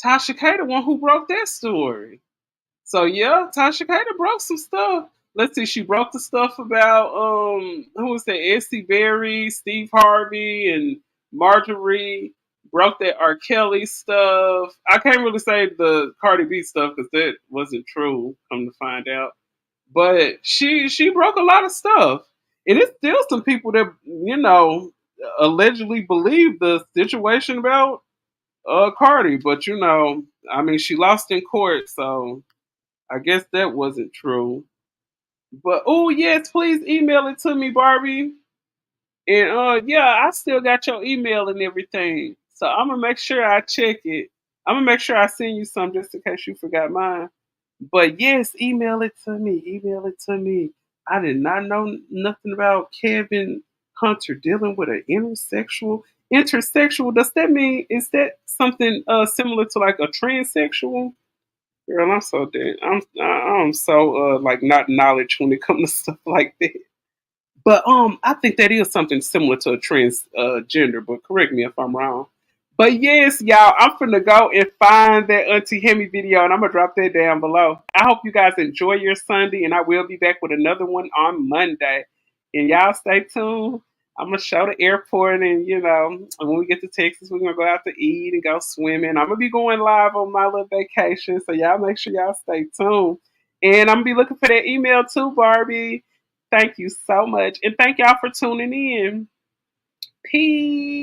Tasha K, the one who broke that story. So yeah, Tasha K broke some stuff. Let's see, she broke the stuff about who was that? Essie Berry, Steve Harvey, and Marjorie. Broke that R. Kelly stuff. I can't really say the Cardi B stuff because that wasn't true. Come to find out, but she broke a lot of stuff, and it's still some people that allegedly believe the situation about Cardi. But I mean, she lost in court, so I guess that wasn't true. But oh yes, please email it to me, Barbie. And yeah, I still got your email and everything. So I'm gonna make sure I check it. I'm gonna make sure I send you some just in case you forgot mine. But yes, email it to me. Email it to me. I did not know nothing about Kevin Hunter dealing with an intersexual. Intersexual, does that mean is that something similar to like a transsexual? Girl, I'm so dead. I'm so like not knowledge when it comes to stuff like that. But I think that is something similar to a trans gender, but correct me if I'm wrong. But yes, y'all, I'm finna go and find that Auntie Hemi video and I'm gonna drop that down below. I hope you guys enjoy your Sunday and I will be back with another one on Monday. And y'all stay tuned. I'm gonna show the airport and when we get to Texas, we're gonna go out to eat and go swimming. I'm gonna be going live on my little vacation. So y'all make sure y'all stay tuned. And I'm gonna be looking for that email too, Barbie. Thank you so much. And thank y'all for tuning in. Peace.